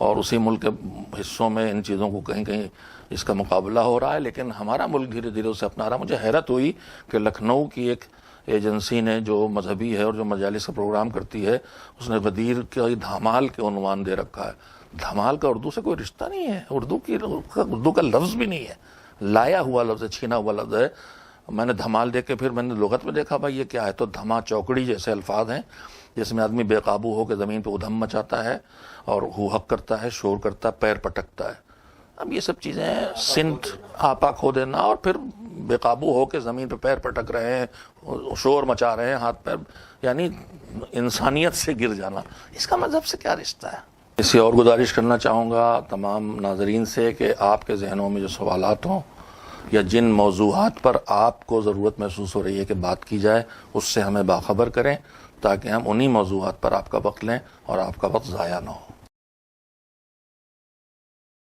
[SPEAKER 3] اور اسی ملک کے حصوں میں ان چیزوں کو کہیں کہیں اس کا مقابلہ ہو رہا ہے، لیکن ہمارا ملک دھیرے دھیرے اسے اپنا رہا. مجھے حیرت ہوئی کہ لکھنؤ کی ایک ایجنسی نے جو مذہبی ہے اور جو مجالس کا پروگرام کرتی ہے، اس نے غدیر کی دھمال کے عنوان دے رکھا ہے. دھمال کا اردو سے کوئی رشتہ نہیں ہے، اردو کا لفظ بھی نہیں ہے، لایا ہوا لفظ ہے، چھینا ہوا لفظ ہے. میں نے دھمال دیکھ کے پھر میں نے لغت میں دیکھا بھائی یہ کیا ہے، تو دھما چوکڑی جیسے الفاظ ہیں جس میں آدمی بے قابو ہو کے زمین پہ ادھم مچاتا ہے اور ہو حق کرتا ہے، شور کرتا ہے، پیر پٹکتا ہے. اب یہ سب چیزیں سندھ آپا کھو دینا اور پھر بے قابو ہو کے زمین پہ پیر پٹک رہے ہیں، شور مچا رہے ہیں، ہاتھ پیر، یعنی انسانیت سے گر جانا، اس کا مذہب سے کیا رشتہ ہے؟ اسی اور گزارش کرنا چاہوں گا تمام ناظرین سے کہ آپ کے ذہنوں میں جو سوالات ہوں یا جن موضوعات پر آپ کو ضرورت محسوس ہو رہی ہے کہ بات کی جائے، اس سے ہمیں باخبر کریں تاکہ ہم انہی موضوعات پر آپ کا وقت لیں اور آپ کا وقت ضائع نہ ہو.